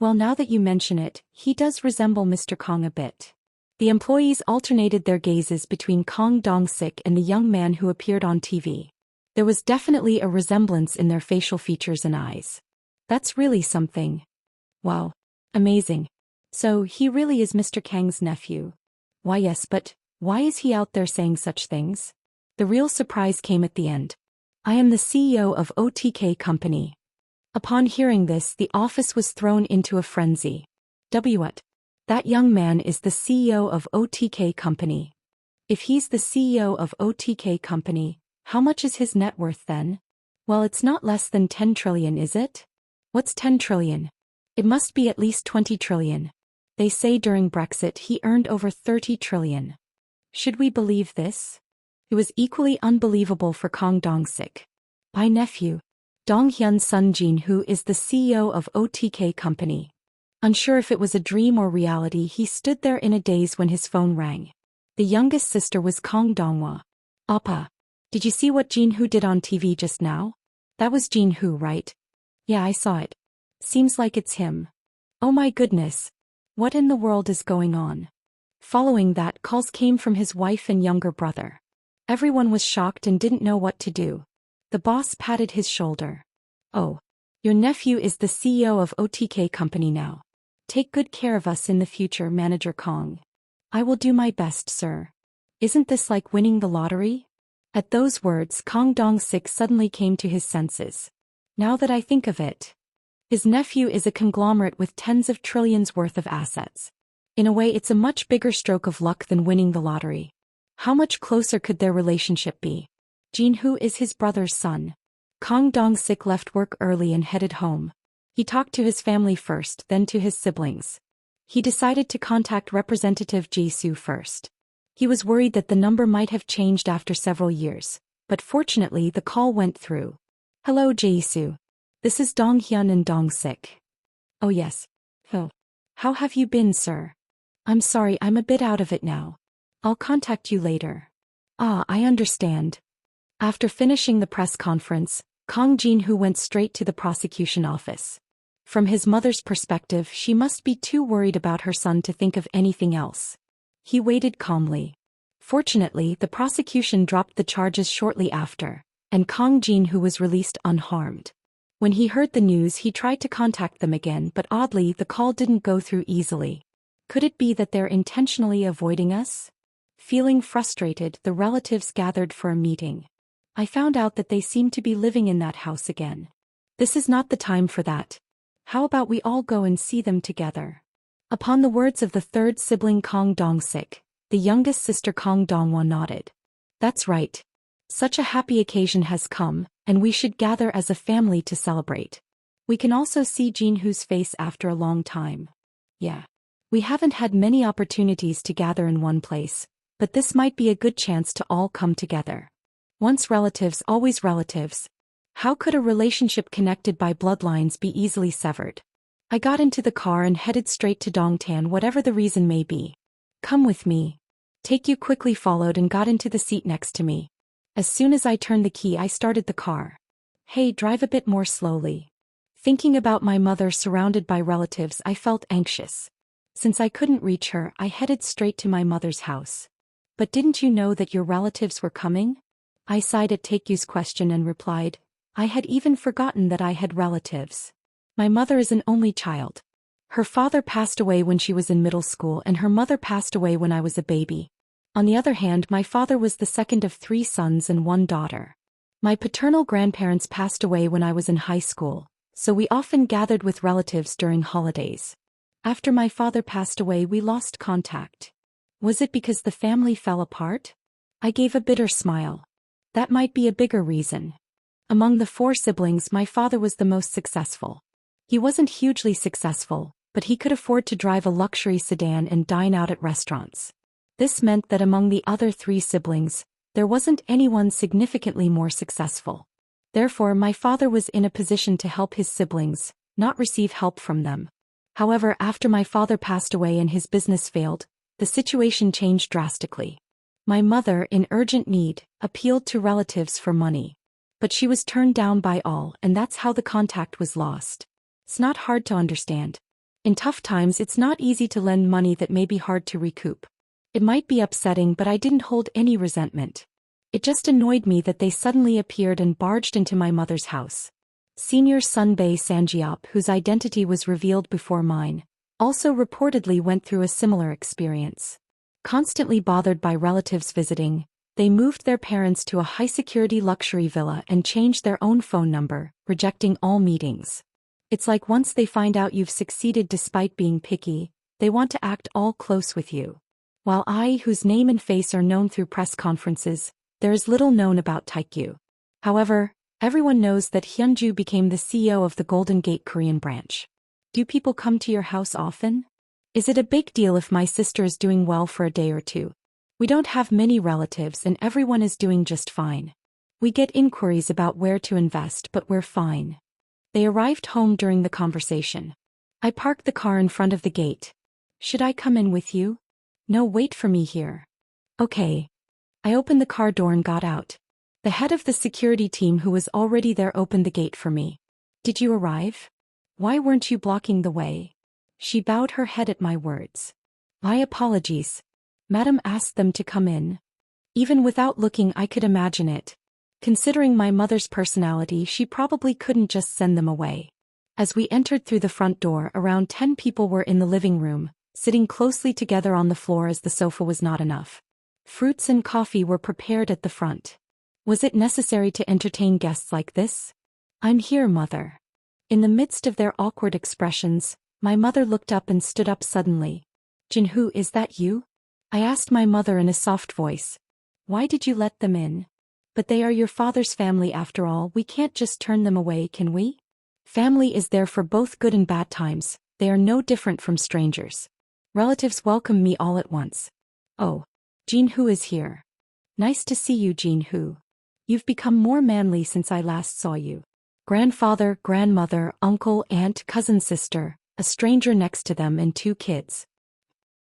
"Well, now that you mention it, he does resemble Mr. Kang a bit." The employees alternated their gazes between Kang Dong-sik and the young man who appeared on TV. There was definitely a resemblance in their facial features and eyes. That's really something. Wow. Amazing. So, he really is Mr. Kang's nephew. Why yes, but why is he out there saying such things? The real surprise came at the end. "I am the CEO of OTK company." Upon hearing this, the office was thrown into a frenzy. What? That young man is the CEO of OTK company. If he's the CEO of OTK company, how much is his net worth then? Well, it's not less than 10 trillion, is it? What's 10 trillion? It must be at least 20 trillion. They say during Brexit he earned over 30 trillion. Should we believe this? It was equally unbelievable for Kang Dong-sik. My nephew, Dong-hyun's son Jin-hoo, is the CEO of OTK company. Unsure if it was a dream or reality, he stood there in a daze when his phone rang. The youngest sister was Kang Dong-hwa. "Appa, did you see what Jin-hoo did on TV just now? That was Jin-hoo, right?" "Yeah, I saw it. Seems like it's him." "Oh my goodness. What in the world is going on?" Following that, calls came from his wife and younger brother. Everyone was shocked and didn't know what to do. The boss patted his shoulder. Oh, your nephew is the CEO of OTK company now. Take good care of us in the future, Manager Kong. I will do my best, sir. Isn't this like winning the lottery? At those words, Kong Dong-sik suddenly came to his senses. Now that I think of it, his nephew is a conglomerate with tens of trillions worth of assets. In a way, it's a much bigger stroke of luck than winning the lottery. How much closer could their relationship be? Jin-Hoo is his brother's son. Kong Dong-sik left work early and headed home. He talked to his family first, then to his siblings. He decided to contact Representative Ji-soo first. He was worried that the number might have changed after several years, but fortunately the call went through. Hello Ji-soo. This is Dong-hyun and Dong-sik. Oh yes. Oh. How have you been, sir? I'm sorry, I'm a bit out of it now. I'll contact you later. Ah, I understand. After finishing the press conference, Kong Jin-hoo went straight to the prosecution office. From his mother's perspective, she must be too worried about her son to think of anything else. He waited calmly. Fortunately, the prosecution dropped the charges shortly after, and Kong Jin-hoo was released unharmed. When he heard the news, he tried to contact them again, but oddly, the call didn't go through easily. Could it be that they're intentionally avoiding us? Feeling frustrated, the relatives gathered for a meeting. I found out that they seem to be living in that house again. This is not the time for that. How about we all go and see them together? Upon the words of the third sibling Kong Dong-sik, the youngest sister Kong Dong-won nodded. That's right. Such a happy occasion has come, and we should gather as a family to celebrate. We can also see Jin-hoo's face after a long time. Yeah. We haven't had many opportunities to gather in one place, but this might be a good chance to all come together. Once relatives, always relatives. How could a relationship connected by bloodlines be easily severed? I got into the car and headed straight to Dongtan, whatever the reason may be. Come with me. Taekyu quickly followed and got into the seat next to me. As soon as I turned the key, I started the car. Hey, drive a bit more slowly. Thinking about my mother surrounded by relatives, I felt anxious. Since I couldn't reach her, I headed straight to my mother's house. But didn't you know that your relatives were coming? I sighed at Taekyu's question and replied, I had even forgotten that I had relatives. My mother is an only child. Her father passed away when she was in middle school and her mother passed away when I was a baby. On the other hand, my father was the second of 3 sons and 1 daughter. My paternal grandparents passed away when I was in high school, so we often gathered with relatives during holidays. After my father passed away, we lost contact. Was it because the family fell apart? I gave a bitter smile. That might be a bigger reason. Among the 4 siblings, my father was the most successful. He wasn't hugely successful, but he could afford to drive a luxury sedan and dine out at restaurants. This meant that among the other 3 siblings, there wasn't anyone significantly more successful. Therefore, my father was in a position to help his siblings, not receive help from them. However, after my father passed away and his business failed, the situation changed drastically. My mother, in urgent need, appealed to relatives for money. But she was turned down by all, and that's how the contact was lost. It's not hard to understand. In tough times, it's not easy to lend money that may be hard to recoup. It might be upsetting, but I didn't hold any resentment. It just annoyed me that they suddenly appeared and barged into my mother's house. Senior son Bae Sanjiop, whose identity was revealed before mine, also reportedly went through a similar experience. Constantly bothered by relatives visiting, they moved their parents to a high-security luxury villa and changed their own phone number, rejecting all meetings. It's like once they find out you've succeeded despite being picky, they want to act all close with you. While I, whose name and face are known through press conferences, there is little known about Taekyu. However, everyone knows that Hyunju became the CEO of the Golden Gate Korean branch. Do people come to your house often? Is it a big deal if my sister is doing well for a day or two? We don't have many relatives and everyone is doing just fine. We get inquiries about where to invest, but we're fine. They arrived home during the conversation. I parked the car in front of the gate. Should I come in with you? No, wait for me here. Okay. I opened the car door and got out. The head of the security team, who was already there, opened the gate for me. Did you arrive? Why weren't you blocking the way? She bowed her head at my words. My apologies. Madam asked them to come in. Even without looking, I could imagine it. Considering my mother's personality, she probably couldn't just send them away. As we entered through the front door, around 10 people were in the living room, sitting closely together on the floor as the sofa was not enough. Fruits and coffee were prepared at the front. Was it necessary to entertain guests like this? I'm here, mother. In the midst of their awkward expressions, my mother looked up and stood up suddenly. Jinhoo, is that you? I asked my mother in a soft voice. Why did you let them in? But they are your father's family after all, we can't just turn them away, can we? Family is there for both good and bad times, they are no different from strangers. Relatives welcome me all at once. Oh, Jinhoo is here. Nice to see you, Jinhoo. You've become more manly since I last saw you. Grandfather, grandmother, uncle, aunt, cousin, sister, a stranger next to them and 2 kids.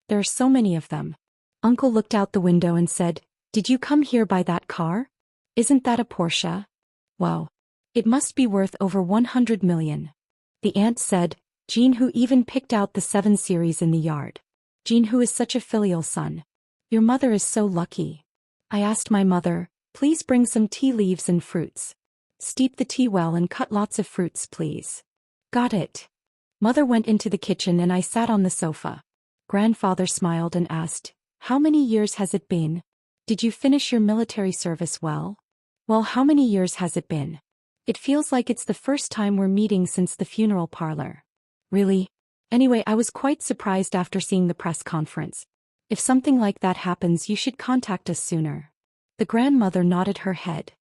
There are so many of them. Uncle looked out the window and said, Did you come here by that car? Isn't that a Porsche? Wow. It must be worth over 100 million. The aunt said, Jinhoo even picked out the 7 Series in the yard. Jinhoo is such a filial son. Your mother is so lucky. I asked my mother, please bring some tea leaves and fruits. Steep the tea well and cut lots of fruits, please. Got it. Mother went into the kitchen and I sat on the sofa. Grandfather smiled and asked, How many years has it been? Did you finish your military service well? Well, how many years has it been? It feels like it's the first time we're meeting since the funeral parlor. Really? Anyway, I was quite surprised after seeing the press conference. If something like that happens, you should contact us sooner. The grandmother nodded her head.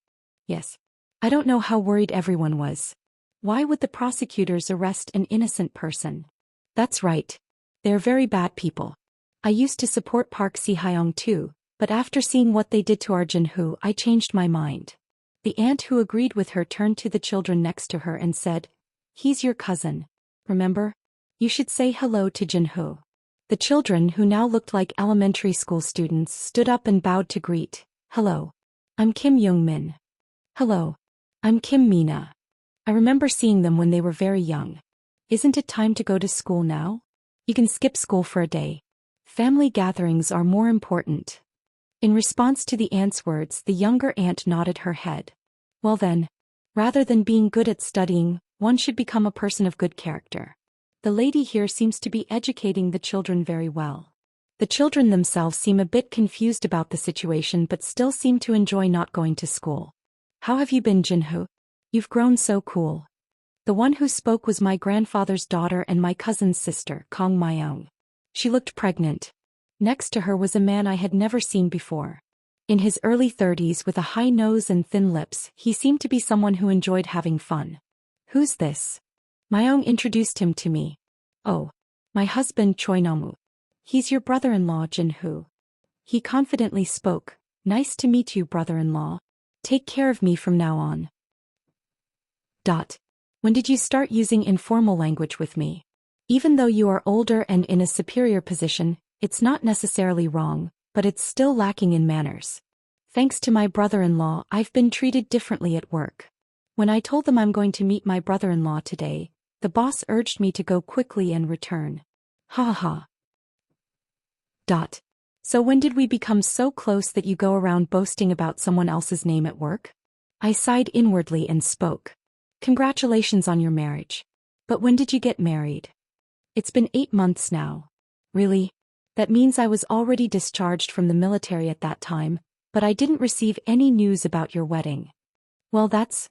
Yes. I don't know how worried everyone was. Why would the prosecutors arrest an innocent person? That's right. They're very bad people. I used to support Park Si-hyung too, but after seeing what they did to our Jinhoo, I changed my mind. The aunt who agreed with her turned to the children next to her and said, He's your cousin. Remember? You should say hello to Jinhoo. The children, who now looked like elementary school students, stood up and bowed to greet. Hello. I'm Kim Young-min. Hello. I'm Kim Mina. I remember seeing them when they were very young. Isn't it time to go to school now? You can skip school for a day. Family gatherings are more important. In response to the aunt's words, the younger aunt nodded her head. Well then, rather than being good at studying, one should become a person of good character. The lady here seems to be educating the children very well. The children themselves seem a bit confused about the situation but still seem to enjoy not going to school. How have you been, Jinhoo? You've grown so cool. The one who spoke was my grandfather's daughter and my cousin's sister, Kong Myung. She looked pregnant. Next to her was a man I had never seen before. In his early 30s with a high nose and thin lips, he seemed to be someone who enjoyed having fun. Who's this? Myung introduced him to me. Oh, my husband Choi Namu. He's your brother-in-law, Jinhoo. He confidently spoke. Nice to meet you, brother-in-law. Take care of me from now on. When did you start using informal language with me? Even though you are older and in a superior position, it's not necessarily wrong, but it's still lacking in manners. Thanks to my brother-in-law, I've been treated differently at work. When I told them I'm going to meet my brother-in-law today, the boss urged me to go quickly and return. Ha ha ha. So when did we become so close that you go around boasting about someone else's name at work? I sighed inwardly and spoke. Congratulations on your marriage. But when did you get married? It's been 8 months now. Really? That means I was already discharged from the military at that time, but I didn't receive any news about your wedding. Well, that's...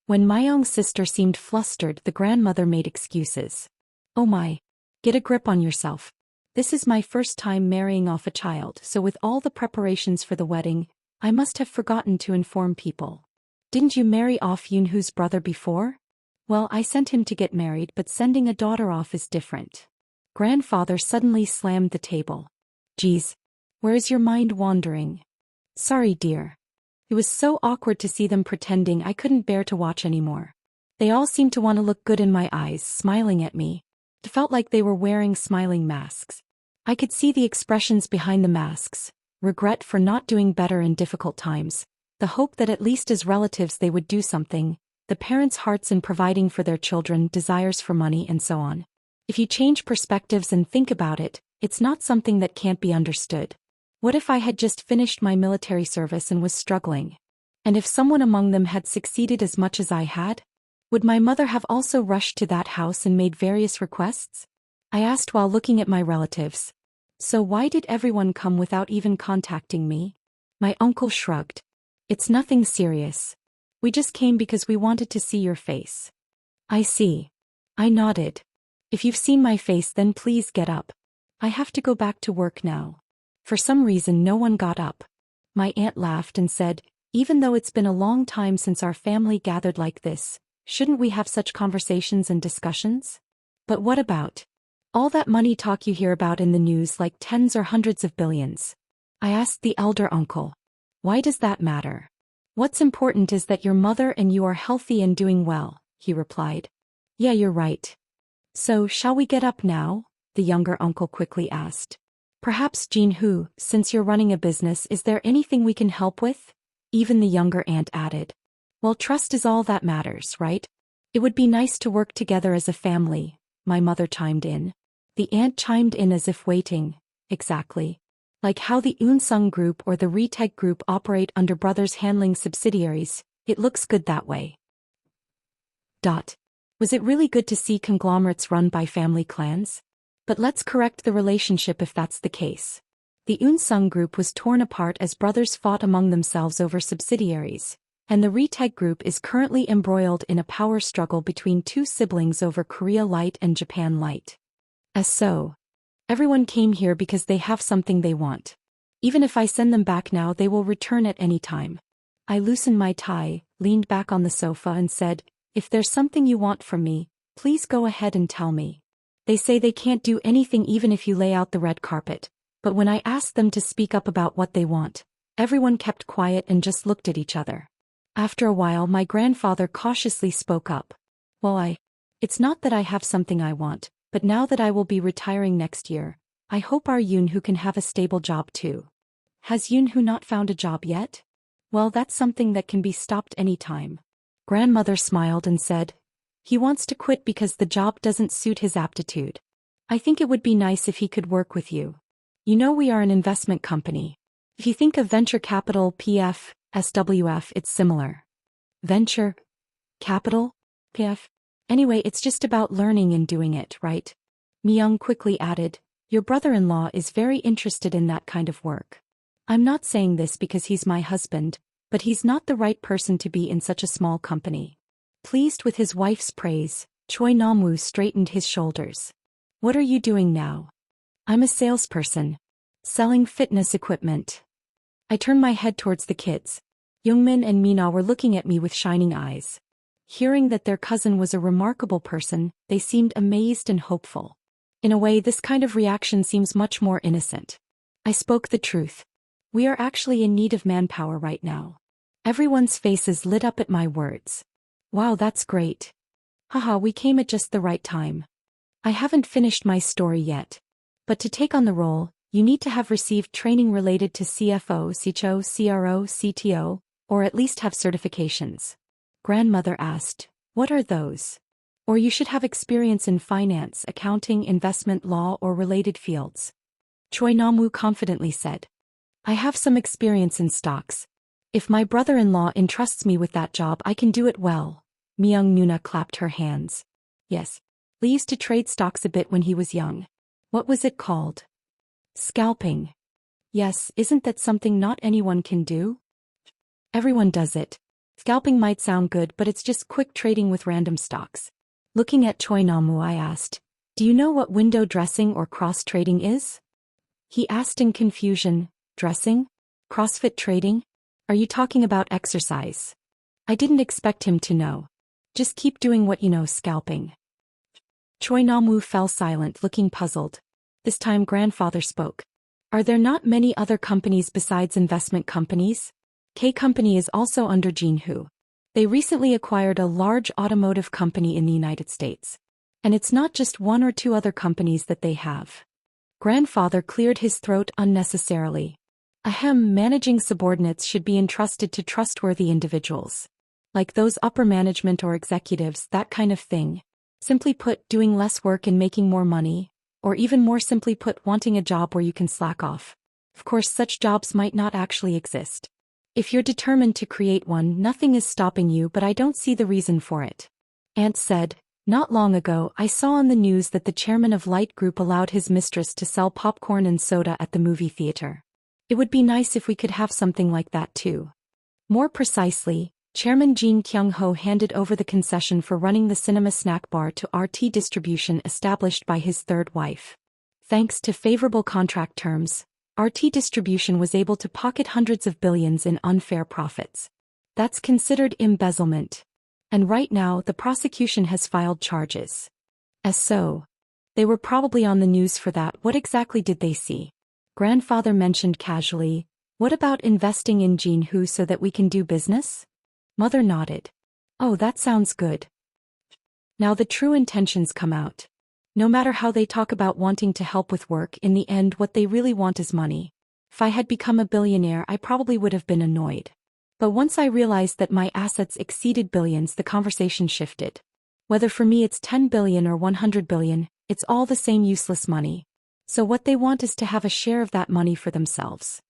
When Myung's sister seemed flustered, the grandmother made excuses. Oh my. Get a grip on yourself. This is my first time marrying off a child, so with all the preparations for the wedding, I must have forgotten to inform people. Didn't you marry off Yoonhoo's brother before? Well, I sent him to get married, but sending a daughter off is different. Grandfather suddenly slammed the table. Geez, where is your mind wandering? Sorry, dear. It was so awkward to see them pretending I couldn't bear to watch anymore. They all seemed to want to look good in my eyes, smiling at me. It felt like they were wearing smiling masks. I could see the expressions behind the masks, regret for not doing better in difficult times, the hope that at least as relatives they would do something, the parents' hearts in providing for their children, desires for money, and so on. If you change perspectives and think about it, it's not something that can't be understood. What if I had just finished my military service and was struggling? And if someone among them had succeeded as much as I had? Would my mother have also rushed to that house and made various requests? I asked while looking at my relatives. So why did everyone come without even contacting me? My uncle shrugged. It's nothing serious. We just came because we wanted to see your face. I see. I nodded. If you've seen my face, then please get up. I have to go back to work now. For some reason no one got up. My aunt laughed and said, even though it's been a long time since our family gathered like this, shouldn't we have such conversations and discussions? But what about all that money talk you hear about in the news, like tens or hundreds of billions? I asked the elder uncle. Why does that matter? What's important is that your mother and you are healthy and doing well, he replied. Yeah, you're right. So, shall we get up now? The younger uncle quickly asked. Perhaps, Jean-Hu, since you're running a business, is there anything we can help with? Even the younger aunt added. Well, trust is all that matters, right? It would be nice to work together as a family, my mother chimed in. The aunt chimed in as if waiting. Exactly. Like how the Unsung Group or the Reteg Group operate under brothers handling subsidiaries, it looks good that way. Was it really good to see conglomerates run by family clans? But let's correct the relationship if that's the case. The Unsung Group was torn apart as brothers fought among themselves over subsidiaries, and the Reteg Group is currently embroiled in a power struggle between two siblings over Korea Light and Japan Light. As so, everyone came here because they have something they want. Even if I send them back now, they will return at any time. I loosened my tie, leaned back on the sofa and said, if there's something you want from me, please go ahead and tell me. They say they can't do anything even if you lay out the red carpet, but when I asked them to speak up about what they want, everyone kept quiet and just looked at each other. After a while, my grandfather cautiously spoke up. Well, it's not that I have something I want, but now that I will be retiring next year, I hope our Yoon-Hoo can have a stable job too. Has Yoon-Hoo not found a job yet? Well, that's something that can be stopped anytime. Grandmother smiled and said, he wants to quit because the job doesn't suit his aptitude. I think it would be nice if he could work with you. You know, we are an investment company. If you think of venture capital, PF, SWF, it's similar. Venture capital? PF? Anyway, it's just about learning and doing it, right? Myung quickly added, your brother-in-law is very interested in that kind of work. I'm not saying this because he's my husband, but he's not the right person to be in such a small company. Pleased with his wife's praise, Choi Nam-woo straightened his shoulders. What are you doing now? I'm a salesperson. Selling fitness equipment. I turned my head towards the kids. Youngmin and Mina were looking at me with shining eyes. Hearing that their cousin was a remarkable person, they seemed amazed and hopeful. In a way, this kind of reaction seems much more innocent. I spoke the truth. We are actually in need of manpower right now. Everyone's faces lit up at my words. Wow, that's great. Haha, we came at just the right time. I haven't finished my story yet. But to take on the role, you need to have received training related to CFO, CHO, CRO, CTO, or at least have certifications. Grandmother asked, what are those? Or you should have experience in finance, accounting, investment law, or related fields. Choi Nam-woo confidently said. I have some experience in stocks. If my brother-in-law entrusts me with that job, I can do it well. Myung Nuna clapped her hands. Yes. Lee used to trade stocks a bit when he was young. What was it called? Scalping. Yes, isn't that something not anyone can do? Everyone does it. Scalping might sound good, but it's just quick trading with random stocks. Looking at Choi Nam-woo, I asked, do you know what window dressing or cross-trading is? He asked in confusion, dressing? CrossFit trading? Are you talking about exercise? I didn't expect him to know. Just keep doing what you know, scalping. Choi Nam-woo fell silent, looking puzzled. This time grandfather spoke. Are there not many other companies besides investment companies? K Company is also under Jean-Hu. They recently acquired a large automotive company in the United States. And it's not just one or two other companies that they have. Grandfather cleared his throat unnecessarily. Ahem, managing subordinates should be entrusted to trustworthy individuals. Like those upper management or executives, that kind of thing. Simply put, doing less work and making more money, or even more simply put, wanting a job where you can slack off. Of course, such jobs might not actually exist. If you're determined to create one, nothing is stopping you, but I don't see the reason for it. Aunt said, not long ago, I saw on the news that the chairman of Light Group allowed his mistress to sell popcorn and soda at the movie theater. It would be nice if we could have something like that too. More precisely, Chairman Jin Kyung-ho handed over the concession for running the cinema snack bar to RT Distribution established by his third wife. Thanks to favorable contract terms, RT Distribution was able to pocket hundreds of billions in unfair profits. That's considered embezzlement. And right now the prosecution has filed charges. As so. They were probably on the news for that. What exactly did they see? Grandfather mentioned casually, what about investing in Jinhu so that we can do business? Mother nodded. Oh, that sounds good. Now the true intentions come out. No matter how they talk about wanting to help with work, in the end what they really want is money. If I had become a billionaire, I probably would have been annoyed. But once I realized that my assets exceeded billions, the conversation shifted. Whether for me it's 10 billion or 100 billion, it's all the same useless money. So what they want is to have a share of that money for themselves.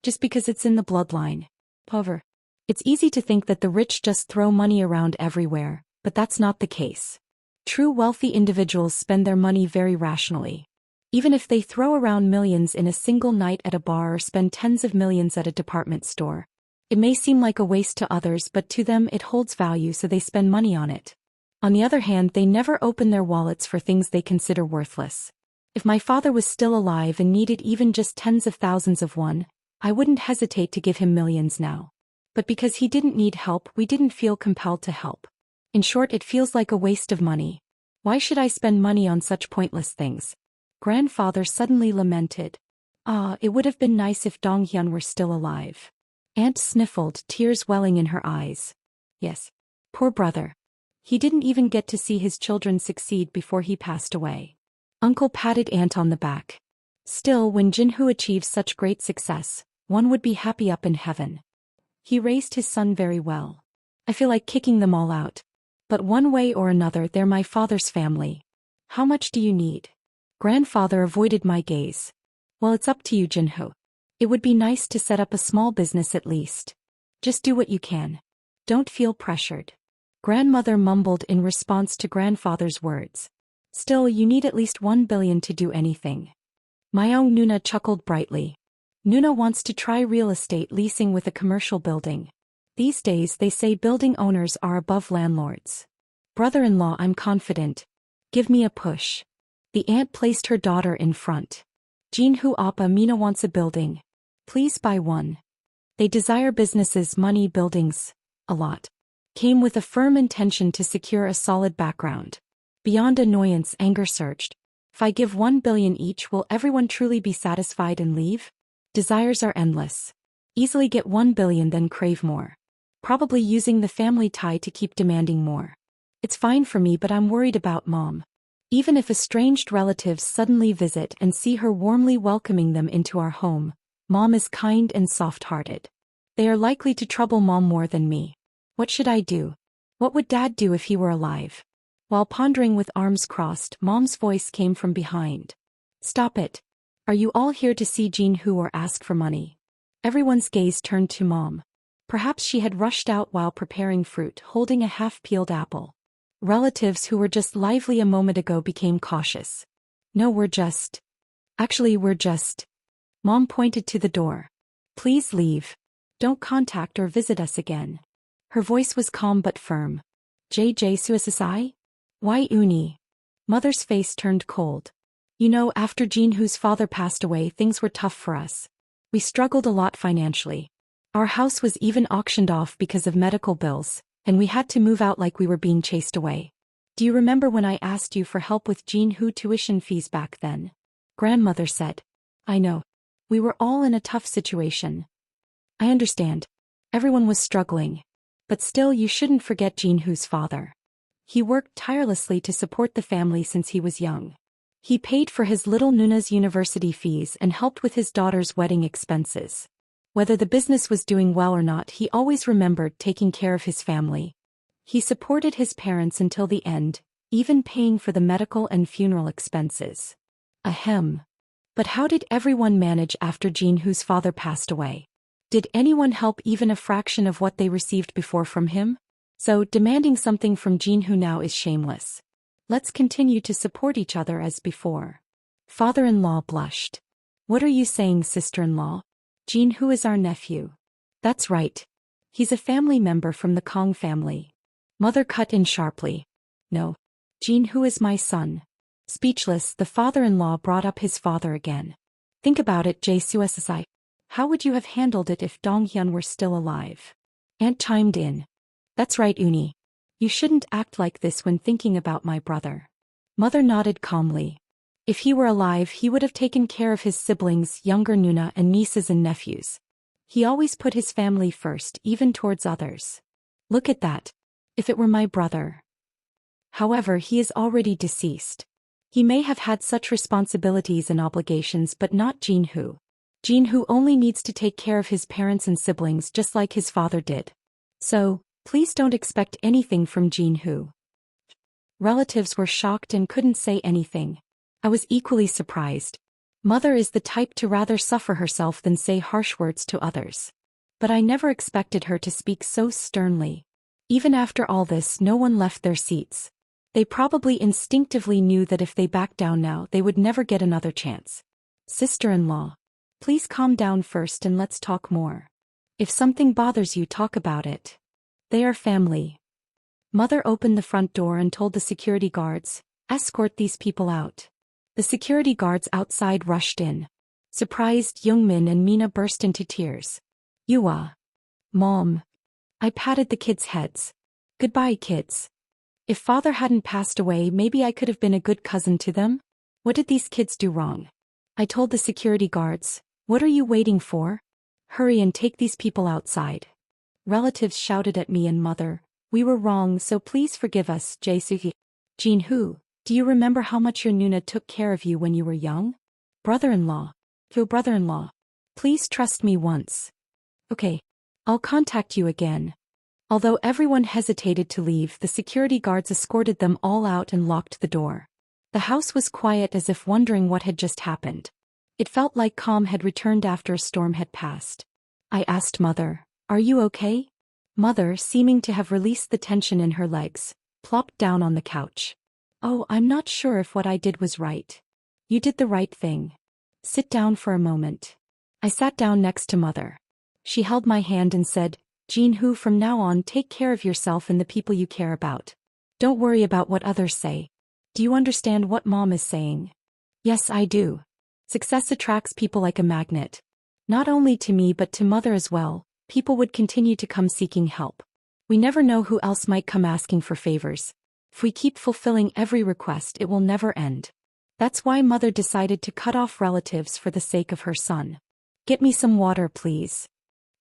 Just because it's in the bloodline. However, it's easy to think that the rich just throw money around everywhere, but that's not the case. True wealthy individuals spend their money very rationally. Even if they throw around millions in a single night at a bar or spend tens of millions at a department store, it may seem like a waste to others, but to them it holds value, so they spend money on it. On the other hand, they never open their wallets for things they consider worthless. If my father was still alive and needed even just tens of thousands of won, I wouldn't hesitate to give him millions now. But because he didn't need help, we didn't feel compelled to help. In short, it feels like a waste of money. Why should I spend money on such pointless things? Grandfather suddenly lamented. It would have been nice if Donghyun were still alive. Aunt sniffled, tears welling in her eyes. Yes. Poor brother. He didn't even get to see his children succeed before he passed away. Uncle patted Aunt on the back. Still, when Jinhu achieves such great success, one would be happy up in heaven. He raised his son very well. I feel like kicking them all out. But one way or another, they're my father's family. How much do you need? Grandfather avoided my gaze. Well, it's up to you, Jinhu. It would be nice to set up a small business at least. Just do what you can. Don't feel pressured. Grandmother mumbled in response to grandfather's words. Still, you need at least 1 billion to do anything. Myung Nuna chuckled brightly. Nuna wants to try real estate leasing with a commercial building. These days they say building owners are above landlords. Brother-in-law, I'm confident. Give me a push. The aunt placed her daughter in front. Jinhu Appa, Mina wants a building. Please buy one. They desire businesses, money, buildings. A lot. Came with a firm intention to secure a solid background. Beyond annoyance, anger surged. If I give 1 billion each, will everyone truly be satisfied and leave? Desires are endless. Easily get 1 billion, then crave more. Probably using the family tie to keep demanding more. It's fine for me, but I'm worried about Mom. Even if estranged relatives suddenly visit and see her warmly welcoming them into our home, Mom is kind and soft-hearted. They are likely to trouble Mom more than me. What should I do? What would Dad do if he were alive? While pondering with arms crossed, Mom's voice came from behind. Stop it. Are you all here to see Jinhu or ask for money? Everyone's gaze turned to Mom. Perhaps she had rushed out while preparing fruit, holding a half-peeled apple. Relatives who were just lively a moment ago became cautious. No, we're just. Mom pointed to the door. Please leave. Don't contact or visit us again. Her voice was calm but firm. JJ Suisasai? Why Uni? Mother's face turned cold. You know, after Jinhu's father passed away, things were tough for us. We struggled a lot financially. Our house was even auctioned off because of medical bills, and we had to move out like we were being chased away. Do you remember when I asked you for help with Jinhu tuition fees back then? Grandmother said. I know. We were all in a tough situation. I understand. Everyone was struggling. But still, you shouldn't forget Jinhu's father. He worked tirelessly to support the family since he was young. He paid for his little Nuna's university fees and helped with his daughter's wedding expenses. Whether the business was doing well or not, he always remembered taking care of his family. He supported his parents until the end, even paying for the medical and funeral expenses. Ahem. But how did everyone manage after Jinhoo's father passed away? Did anyone help even a fraction of what they received before from him? So, demanding something from Jinhoo now is shameless. Let's continue to support each other as before. Father-in-law blushed. What are you saying, sister-in-law? Jinhoo is our nephew. That's right. He's a family member from the Kong family. Mother cut in sharply. No. Jinhoo is my son. Speechless, the father-in-law brought up his father again. Think about it, Jsusi. How would you have handled it if Donghyun were still alive? Aunt chimed in. That's right, Uni. You shouldn't act like this when thinking about my brother. Mother nodded calmly. If he were alive, he would have taken care of his siblings, younger Nuna and nieces and nephews. He always put his family first, even towards others. Look at that. If it were my brother. However, he is already deceased. He may have had such responsibilities and obligations, but not Jinhoo. Jinhoo only needs to take care of his parents and siblings just like his father did. So, please don't expect anything from Jinhoo. Relatives were shocked and couldn't say anything. I was equally surprised. Mother is the type to rather suffer herself than say harsh words to others. But I never expected her to speak so sternly. Even after all this, no one left their seats. They probably instinctively knew that if they backed down now, they would never get another chance. Sister-in-law, please calm down first and let's talk more. If something bothers you, talk about it. They are family. Mother opened the front door and told the security guards, escort these people out. The security guards outside rushed in. Surprised, Youngmin and Mina burst into tears. Yua. Mom. I patted the kids' heads. Goodbye, kids. If father hadn't passed away, maybe I could have been a good cousin to them? What did these kids do wrong? I told the security guards, what are you waiting for? Hurry and take these people outside. Relatives shouted at me and mother, we were wrong, so please forgive us, Jsugi. Jinhoo, do you remember how much your Nuna took care of you when you were young? Brother-in-law. Your brother-in-law. Please trust me once. Okay. I'll contact you again. Although everyone hesitated to leave, the security guards escorted them all out and locked the door. The house was quiet, as if wondering what had just happened. It felt like calm had returned after a storm had passed. I asked Mother, are you okay? Mother, seeming to have released the tension in her legs, plopped down on the couch. Oh, I'm not sure if what I did was right. You did the right thing. Sit down for a moment. I sat down next to Mother. She held my hand and said, Jinhoo, from now on take care of yourself and the people you care about. Don't worry about what others say. Do you understand what Mom is saying? Yes, I do. Success attracts people like a magnet. Not only to me but to Mother as well. People would continue to come seeking help. We never know who else might come asking for favors. If we keep fulfilling every request, it will never end. That's why Mother decided to cut off relatives for the sake of her son. Get me some water, please.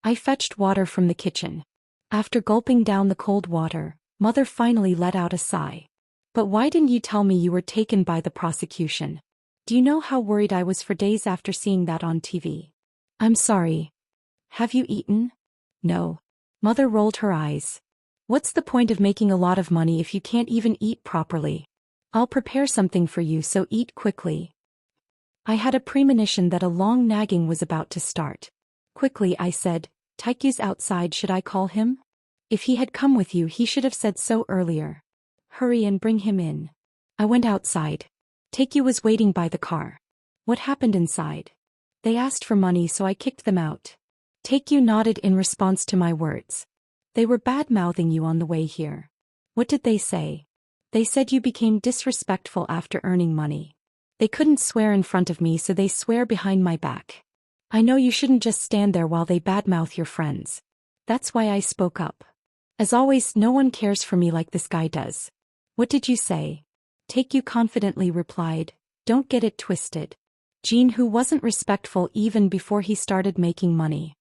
I fetched water from the kitchen. After gulping down the cold water, Mother finally let out a sigh. But why didn't you tell me you were taken by the prosecution? Do you know how worried I was for days after seeing that on TV? I'm sorry. Have you eaten? No. Mother rolled her eyes. What's the point of making a lot of money if you can't even eat properly? I'll prepare something for you, so eat quickly. I had a premonition that a long nagging was about to start. Quickly I said, Taiku's outside, should I call him? If he had come with you, he should have said so earlier. Hurry and bring him in. I went outside. Taikyu was waiting by the car. What happened inside? They asked for money, so I kicked them out. Taikyu nodded in response to my words. They were bad-mouthing you on the way here. What did they say? They said you became disrespectful after earning money. They couldn't swear in front of me, so they swear behind my back. I know you shouldn't just stand there while they badmouth your friends. That's why I spoke up. As always, no one cares for me like this guy does. What did you say? Taikyu confidently replied, don't get it twisted. Jinhoo wasn't respectful even before he started making money.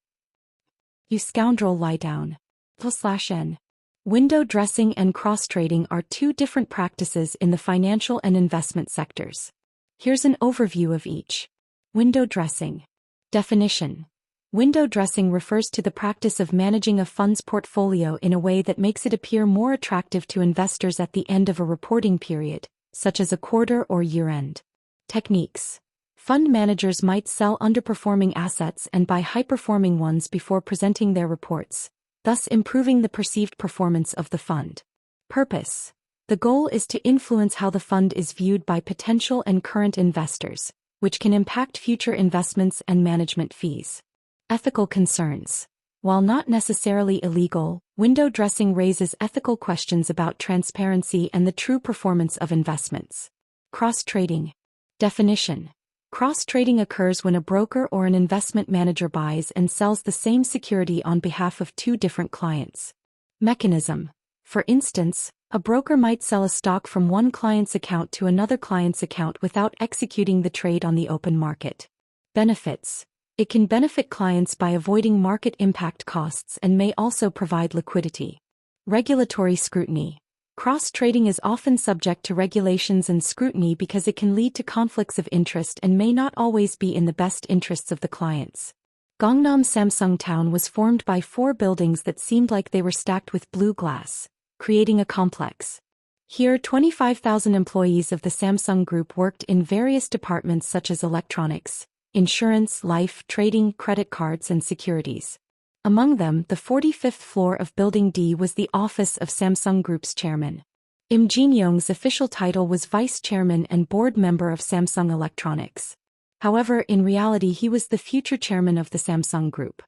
You scoundrel, lie down. /n. Window dressing and cross-trading are two different practices in the financial and investment sectors. Here's an overview of each. Window dressing. Definition. Window dressing refers to the practice of managing a fund's portfolio in a way that makes it appear more attractive to investors at the end of a reporting period, such as a quarter or year-end. Techniques. Fund managers might sell underperforming assets and buy high-performing ones before presenting their reports, thus improving the perceived performance of the fund. Purpose. The goal is to influence how the fund is viewed by potential and current investors, which can impact future investments and management fees. Ethical concerns. While not necessarily illegal, window dressing raises ethical questions about transparency and the true performance of investments. Cross-trading. Definition. Cross-trading occurs when a broker or an investment manager buys and sells the same security on behalf of two different clients. Mechanism. For instance, a broker might sell a stock from one client's account to another client's account without executing the trade on the open market. Benefits. It can benefit clients by avoiding market impact costs and may also provide liquidity. Regulatory scrutiny. Cross-trading is often subject to regulations and scrutiny because it can lead to conflicts of interest and may not always be in the best interests of the clients. Gangnam Samsung Town was formed by 4 buildings that seemed like they were stacked with blue glass, creating a complex. Here 25,000 employees of the Samsung Group worked in various departments such as electronics, insurance, life, trading, credit cards and securities. Among them, the 45th floor of Building D was the office of Samsung Group's chairman. Im Jin-young's official title was vice chairman and board member of Samsung Electronics. However, in reality he was the future chairman of the Samsung Group.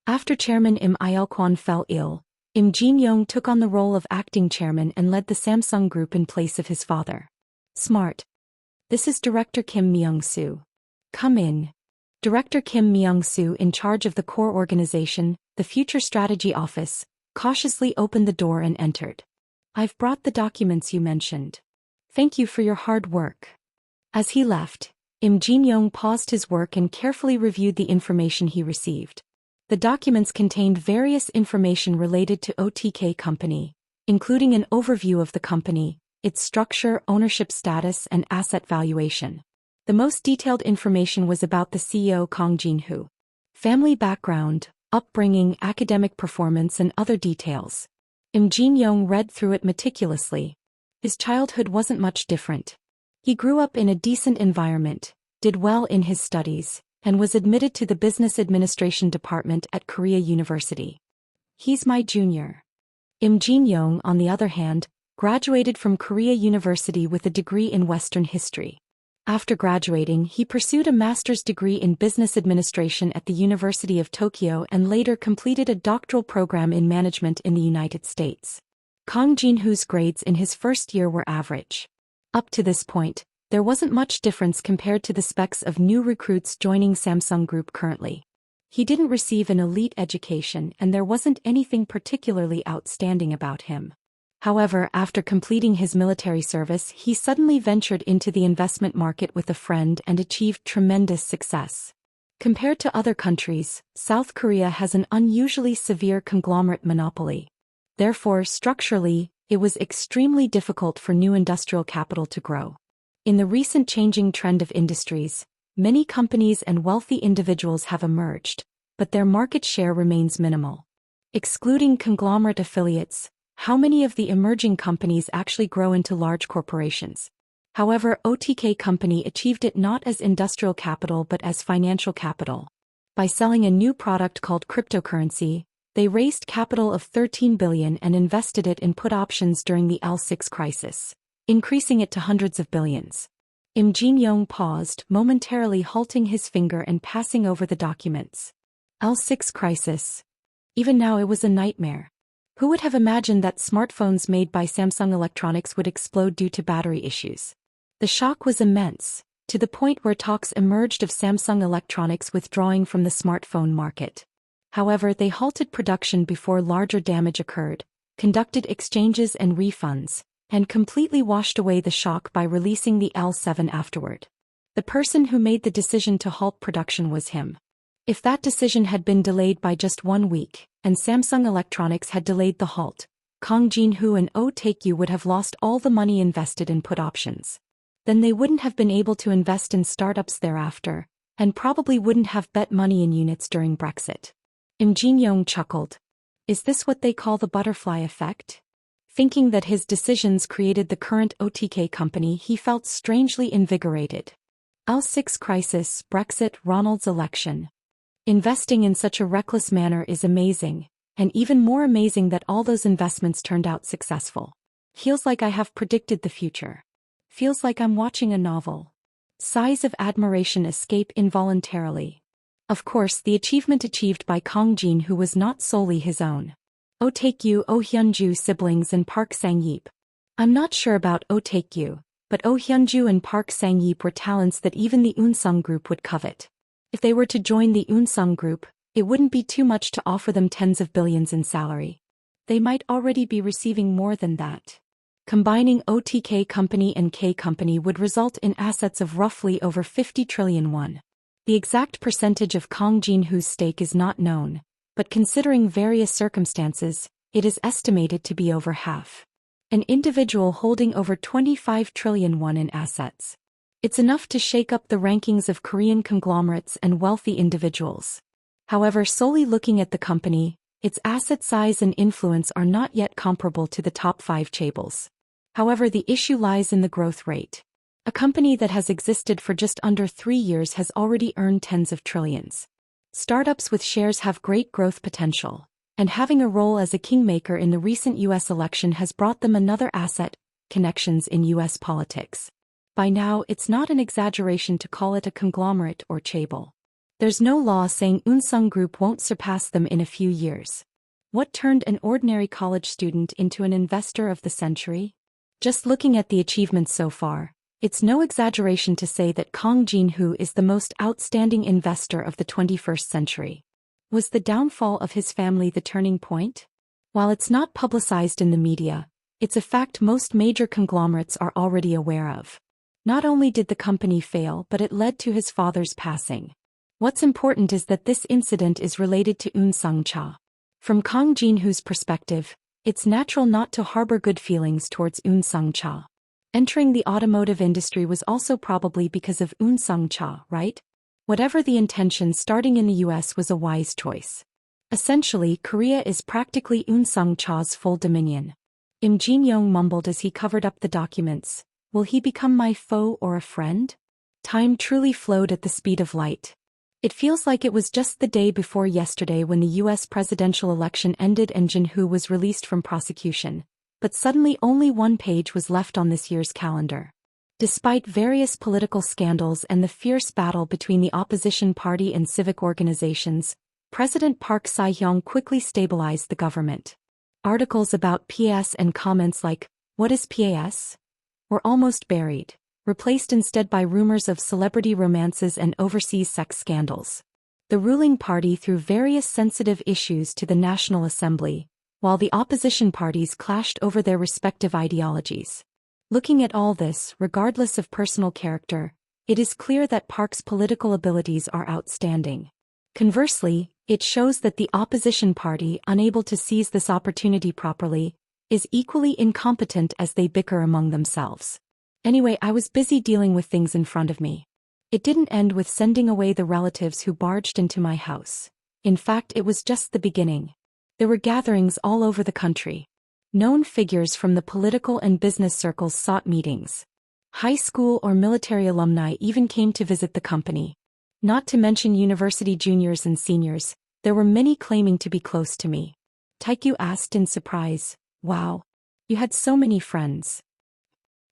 After chairman Im Il-kwon fell ill, Im Jin-young took on the role of acting chairman and led the Samsung Group in place of his father. Smart. This is Director Kim Myung-soo. Come in. Director Kim Myung-soo, in charge of the core organization, the Future Strategy Office, cautiously opened the door and entered. I've brought the documents you mentioned. Thank you for your hard work. As he left, Im Jin-young paused his work and carefully reviewed the information he received. The documents contained various information related to OTK Company, including an overview of the company, its structure, ownership status, and asset valuation. The most detailed information was about the CEO Kang Jin-hoo. Family background, upbringing, academic performance and other details. Im Jin-young read through it meticulously. His childhood wasn't much different. He grew up in a decent environment, did well in his studies, and was admitted to the Business Administration Department at Korea University. He's my junior. Im Jin-young, on the other hand, graduated from Korea University with a degree in Western history. After graduating, he pursued a master's degree in business administration at the University of Tokyo and later completed a doctoral program in management in the United States. Kang Jin-hoo's grades in his first year were average. Up to this point, there wasn't much difference compared to the specs of new recruits joining Samsung Group currently. He didn't receive an elite education and there wasn't anything particularly outstanding about him. However, after completing his military service, he suddenly ventured into the investment market with a friend and achieved tremendous success. Compared to other countries, South Korea has an unusually severe conglomerate monopoly. Therefore, structurally, it was extremely difficult for new industrial capital to grow. In the recent changing trend of industries, many companies and wealthy individuals have emerged, but their market share remains minimal. Excluding conglomerate affiliates, how many of the emerging companies actually grow into large corporations? However, OTK Company achieved it not as industrial capital but as financial capital. By selling a new product called cryptocurrency, they raised capital of 13 billion and invested it in put options during the L6 crisis, increasing it to hundreds of billions. Im Jin-young paused, momentarily halting his finger and passing over the documents. L6 crisis. Even now it was a nightmare. Who would have imagined that smartphones made by Samsung Electronics would explode due to battery issues? The shock was immense, to the point where talks emerged of Samsung Electronics withdrawing from the smartphone market. However, they halted production before larger damage occurred, conducted exchanges and refunds, and completely washed away the shock by releasing the L7 afterward. The person who made the decision to halt production was him. If that decision had been delayed by just 1 week, and Samsung Electronics had delayed the halt, Kang Jin-hoo and Oh Taekyu would have lost all the money invested in put options. Then they wouldn't have been able to invest in startups thereafter, and probably wouldn't have bet money in units during Brexit. Im Jin-young chuckled. Is this what they call the butterfly effect? Thinking that his decisions created the current OTK company, he felt strangely invigorated. S18 crisis, Brexit, Ronald's election. Investing in such a reckless manner is amazing, and even more amazing that all those investments turned out successful. Feels like I have predicted the future. Feels like I'm watching a novel. Sighs of admiration escape involuntarily. Of course, the achievement achieved by Kang Jin-woo was not solely his own. Oh Taekyu, Oh Hyunju siblings and Park Sang-yeop. I'm not sure about Oh Taekyu, but Oh Hyunju and Park Sang-yeop were talents that even the Eun-sung group would covet. If they were to join the Eun-sung group, it wouldn't be too much to offer them tens of billions in salary. They might already be receiving more than that. Combining OTK Company and K Company would result in assets of roughly over 50 trillion won. The exact percentage of Kang Jin-woo's stake is not known, but considering various circumstances, it is estimated to be over half. An individual holding over 25 trillion won in assets. It's enough to shake up the rankings of Korean conglomerates and wealthy individuals. However, solely looking at the company, its asset size and influence are not yet comparable to the top 5 chaebols. However, the issue lies in the growth rate. A company that has existed for just under 3 years has already earned tens of trillions. Startups with shares have great growth potential, and having a role as a kingmaker in the recent U.S. election has brought them another asset, connections in U.S. politics. By now, it's not an exaggeration to call it a conglomerate or chaebol. There's no law saying Eun-sung Group won't surpass them in a few years. What turned an ordinary college student into an investor of the century? Just looking at the achievements so far, it's no exaggeration to say that Kang Jin-woo is the most outstanding investor of the 21st century. Was the downfall of his family the turning point? While it's not publicized in the media, it's a fact most major conglomerates are already aware of. Not only did the company fail, but it led to his father's passing. What's important is that this incident is related to Eun-sung Cha. From Kang Jin-woo's perspective, it's natural not to harbor good feelings towards Eun-sung Cha. Entering the automotive industry was also probably because of Eun-sung Cha, right? Whatever the intention, starting in the US was a wise choice. Essentially, Korea is practically Eun-sung Cha's full dominion. Im Jin-young mumbled as he covered up the documents, "Will he become my foe or a friend?" Time truly flowed at the speed of light. It feels like it was just the day before yesterday when the US presidential election ended and Jin-woo was released from prosecution, but suddenly only one page was left on this year's calendar. Despite various political scandals and the fierce battle between the opposition party and civic organizations, President Park Si-hyung quickly stabilized the government. Articles about PAS and comments like, "What is PAS?" were almost buried, replaced instead by rumors of celebrity romances and overseas sex scandals. The ruling party threw various sensitive issues to the National Assembly, while the opposition parties clashed over their respective ideologies. Looking at all this, regardless of personal character, it is clear that Park's political abilities are outstanding. Conversely, it shows that the opposition party, unable to seize this opportunity properly, is equally incompetent as they bicker among themselves. Anyway, I was busy dealing with things in front of me. It didn't end with sending away the relatives who barged into my house. In fact, it was just the beginning. There were gatherings all over the country. Known figures from the political and business circles sought meetings. High school or military alumni even came to visit the company. Not to mention university juniors and seniors, there were many claiming to be close to me. Taekyu asked in surprise, "Wow, you had so many friends."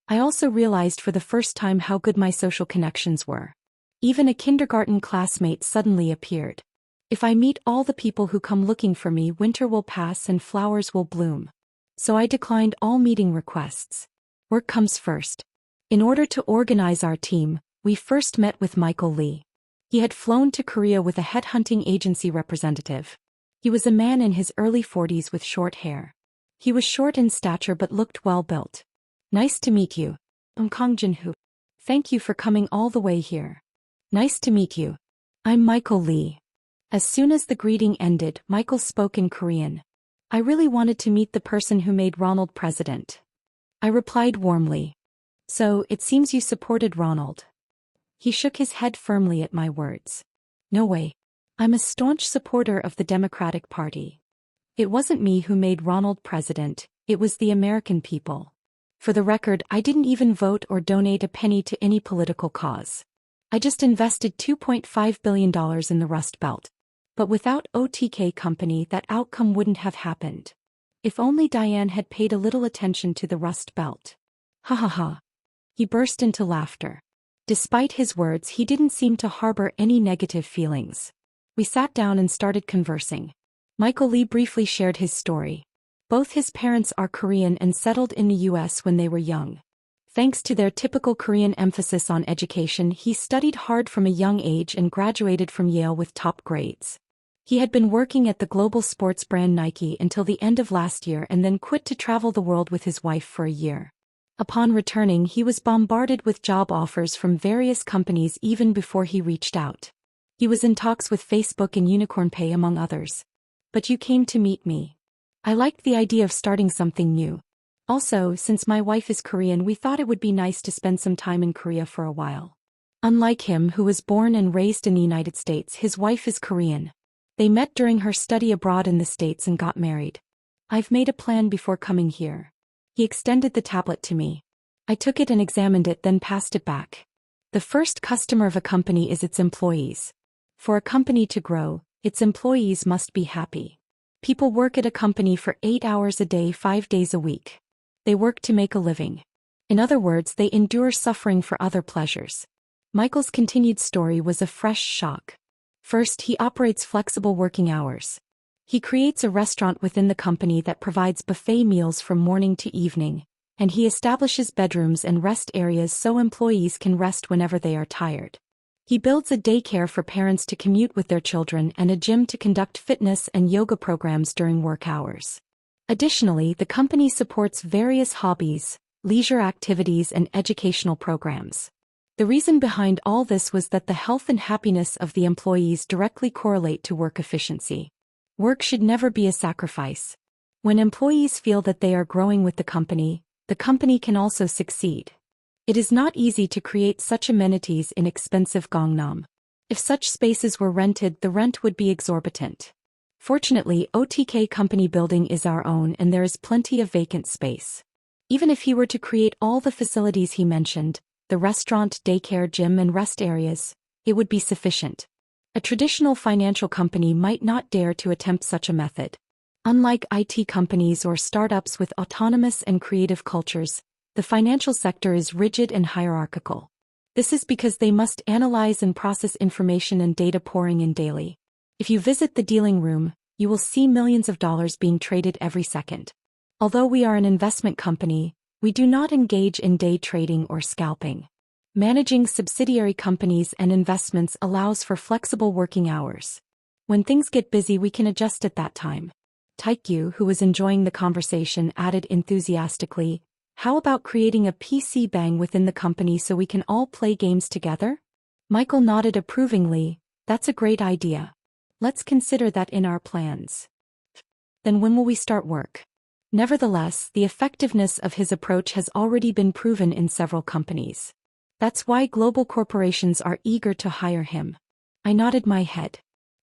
I also realized for the first time how good my social connections were. Even a kindergarten classmate suddenly appeared. If I meet all the people who come looking for me, winter will pass and flowers will bloom. So I declined all meeting requests. Work comes first. In order to organize our team, we first met with Michael Lee. He had flown to Korea with a headhunting agency representative. He was a man in his early 40s with short hair. He was short in stature but looked well built. "Nice to meet you. I'm Kang Jin-woo. Thank you for coming all the way here." "Nice to meet you. I'm Michael Lee." As soon as the greeting ended, Michael spoke in Korean. "I really wanted to meet the person who made Ronald president." I replied warmly. "So, it seems you supported Ronald." He shook his head firmly at my words. "No way. I'm a staunch supporter of the Democratic Party. It wasn't me who made Ronald president, it was the American people. For the record, I didn't even vote or donate a penny to any political cause. I just invested $2.5 billion in the Rust Belt. But without OTK Company, that outcome wouldn't have happened. If only Diane had paid a little attention to the Rust Belt. Ha ha ha. He burst into laughter. Despite his words, he didn't seem to harbor any negative feelings. We sat down and started conversing. Michael Lee briefly shared his story. Both his parents are Korean and settled in the US when they were young. Thanks to their typical Korean emphasis on education, he studied hard from a young age and graduated from Yale with top grades. He had been working at the global sports brand Nike until the end of last year and then quit to travel the world with his wife for a year. Upon returning, he was bombarded with job offers from various companies even before he reached out. He was in talks with Facebook and Unicorn Pay among others. But you came to meet me. I liked the idea of starting something new. Also, since my wife is Korean, we thought it would be nice to spend some time in Korea for a while. Unlike him, who was born and raised in the United States, his wife is Korean. They met during her study abroad in the States and got married. I've made a plan before coming here. He extended the tablet to me. I took it and examined it, then passed it back. The first customer of a company is its employees. For a company to grow, its employees must be happy. People work at a company for 8 hours a day, 5 days a week. They work to make a living. In other words, they endure suffering for other pleasures. Michael's continued story was a fresh shock. First, he operates flexible working hours. He creates a restaurant within the company that provides buffet meals from morning to evening, and he establishes bedrooms and rest areas so employees can rest whenever they are tired. He builds a daycare for parents to commute with their children and a gym to conduct fitness and yoga programs during work hours. Additionally, the company supports various hobbies, leisure activities, and educational programs. The reason behind all this was that the health and happiness of the employees directly correlate to work efficiency. Work should never be a sacrifice. When employees feel that they are growing with the company can also succeed. It is not easy to create such amenities in expensive Gangnam. If such spaces were rented, the rent would be exorbitant. Fortunately, OTK Company building is our own and there is plenty of vacant space. Even if he were to create all the facilities he mentioned, the restaurant, daycare, gym, and rest areas, it would be sufficient. A traditional financial company might not dare to attempt such a method. Unlike IT companies or startups with autonomous and creative cultures, the financial sector is rigid and hierarchical. This is because they must analyze and process information and data pouring in daily. If you visit the dealing room, you will see millions of dollars being traded every second. Although we are an investment company, we do not engage in day trading or scalping. Managing subsidiary companies and investments allows for flexible working hours. When things get busy, we can adjust at that time. Taekyu, who was enjoying the conversation, added enthusiastically, "How about creating a PC bang within the company so we can all play games together?" Michael nodded approvingly. "That's a great idea. Let's consider that in our plans." "Then when will we start work?" Nevertheless, the effectiveness of his approach has already been proven in several companies. That's why global corporations are eager to hire him. I nodded my head.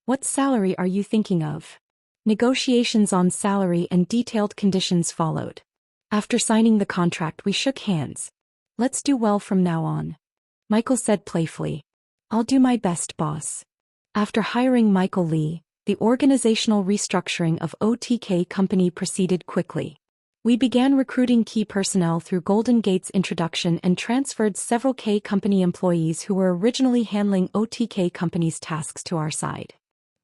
"What salary are you thinking of?" Negotiations on salary and detailed conditions followed. After signing the contract, we shook hands. "Let's do well from now on," Michael said playfully. "I'll do my best, boss." After hiring Michael Lee, the organizational restructuring of OTK Company proceeded quickly. We began recruiting key personnel through Golden Gate's introduction and transferred several K Company employees who were originally handling OTK Company's tasks to our side.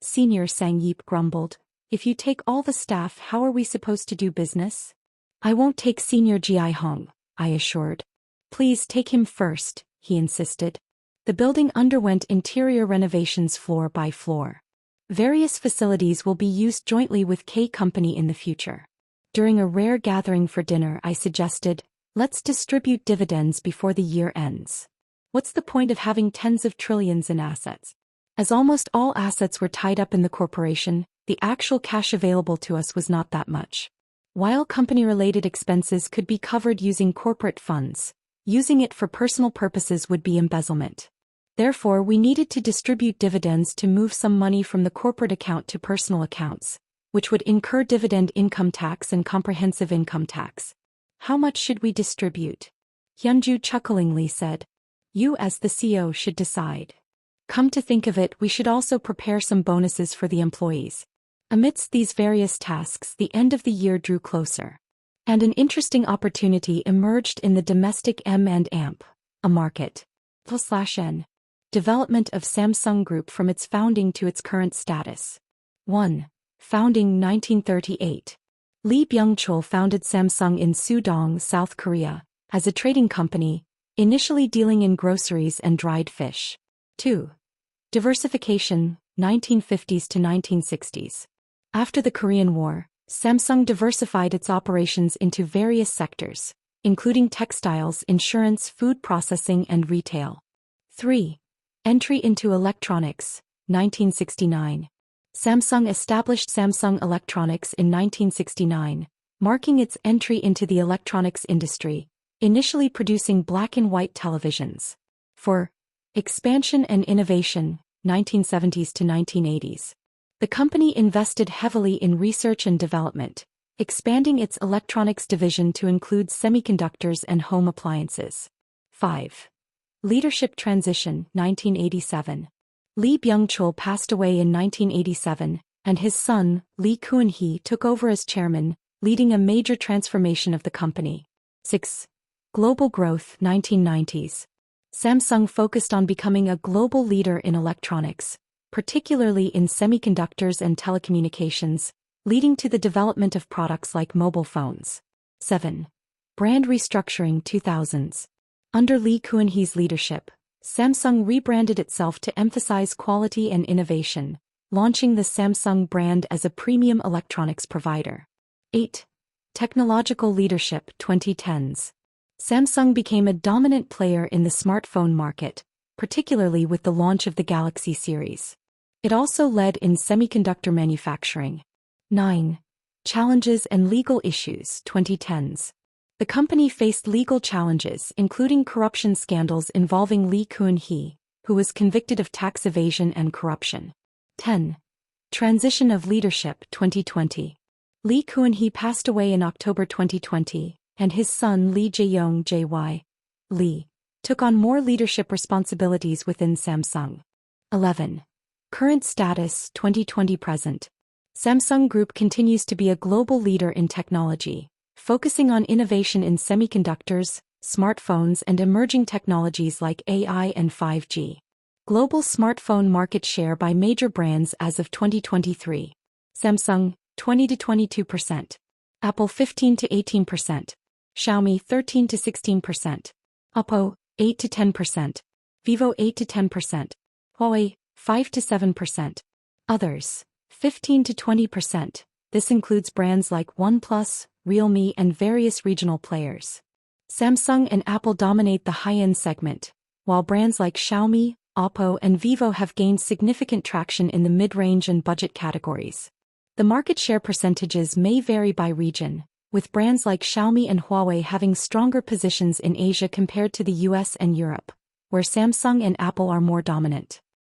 Senior Sang Yeep grumbled, "If you take all the staff, how are we supposed to do business?" "I won't take Senior Ji Hong," I assured. "Please take him first," he insisted. The building underwent interior renovations floor by floor. Various facilities will be used jointly with K Company in the future. During a rare gathering for dinner, I suggested, "Let's distribute dividends before the year ends. What's the point of having tens of trillions in assets?" As almost all assets were tied up in the corporation, the actual cash available to us was not that much. While company-related expenses could be covered using corporate funds, using it for personal purposes would be embezzlement. Therefore, we needed to distribute dividends to move some money from the corporate account to personal accounts, which would incur dividend income tax and comprehensive income tax. "How much should we distribute?" Hyunju chucklingly said. You as the CEO should decide. Come to think of it, we should also prepare some bonuses for the employees. Amidst these various tasks, the end of the year drew closer. And an interesting opportunity emerged in the domestic M&A market. /N. Development of Samsung Group from its founding to its current status. 1. Founding 1938. Lee Byung-chul founded Samsung in Sudong, South Korea, as a trading company, initially dealing in groceries and dried fish. 2. Diversification, 1950s to 1960s. After the Korean War, Samsung diversified its operations into various sectors, including textiles, insurance, food processing, and retail. 3. Entry into electronics, 1969. Samsung established Samsung Electronics in 1969, marking its entry into the electronics industry, initially producing black and white televisions. 4. Expansion and innovation, 1970s to 1980s. The company invested heavily in research and development, expanding its electronics division to include semiconductors and home appliances. 5. Leadership transition, 1987. Lee Byung-chul passed away in 1987, and his son, Lee Kun-hee, took over as chairman, leading a major transformation of the company. 6. Global growth, 1990s. Samsung focused on becoming a global leader in electronics, particularly in semiconductors and telecommunications, leading to the development of products like mobile phones. 7. Brand restructuring, 2000s. Under Lee Kun-hee's leadership, Samsung rebranded itself to emphasize quality and innovation, launching the Samsung brand as a premium electronics provider. 8. Technological leadership, 2010s. Samsung became a dominant player in the smartphone market, particularly with the launch of the Galaxy series. It also led in semiconductor manufacturing. 9. Challenges and legal issues, 2010s. The company faced legal challenges, including corruption scandals involving Lee Kun-hee, who was convicted of tax evasion and corruption. 10. Transition of leadership, 2020. Lee Kun-hee passed away in October 2020, and his son Lee Jae-yong J.Y. Lee took on more leadership responsibilities within Samsung. 11. Current status, 2020-present. Samsung Group continues to be a global leader in technology, focusing on innovation in semiconductors, smartphones, and emerging technologies like AI and 5G. Global smartphone market share by major brands as of 2023. Samsung, 20 to 22%. Apple, 15 to 18%. Xiaomi, 13 to 16%. Oppo, 8 to 10%. Vivo, 8 to 10%. Huawei, 5 to 7%. Others, 15 to 20%. This includes brands like OnePlus, Realme, and various regional players. Samsung and Apple dominate the high-end segment, while brands like Xiaomi, Oppo, and Vivo have gained significant traction in the mid-range and budget categories. The market share percentages may vary by region, with brands like Xiaomi and Huawei having stronger positions in Asia compared to the US and Europe, where Samsung and Apple are more dominant.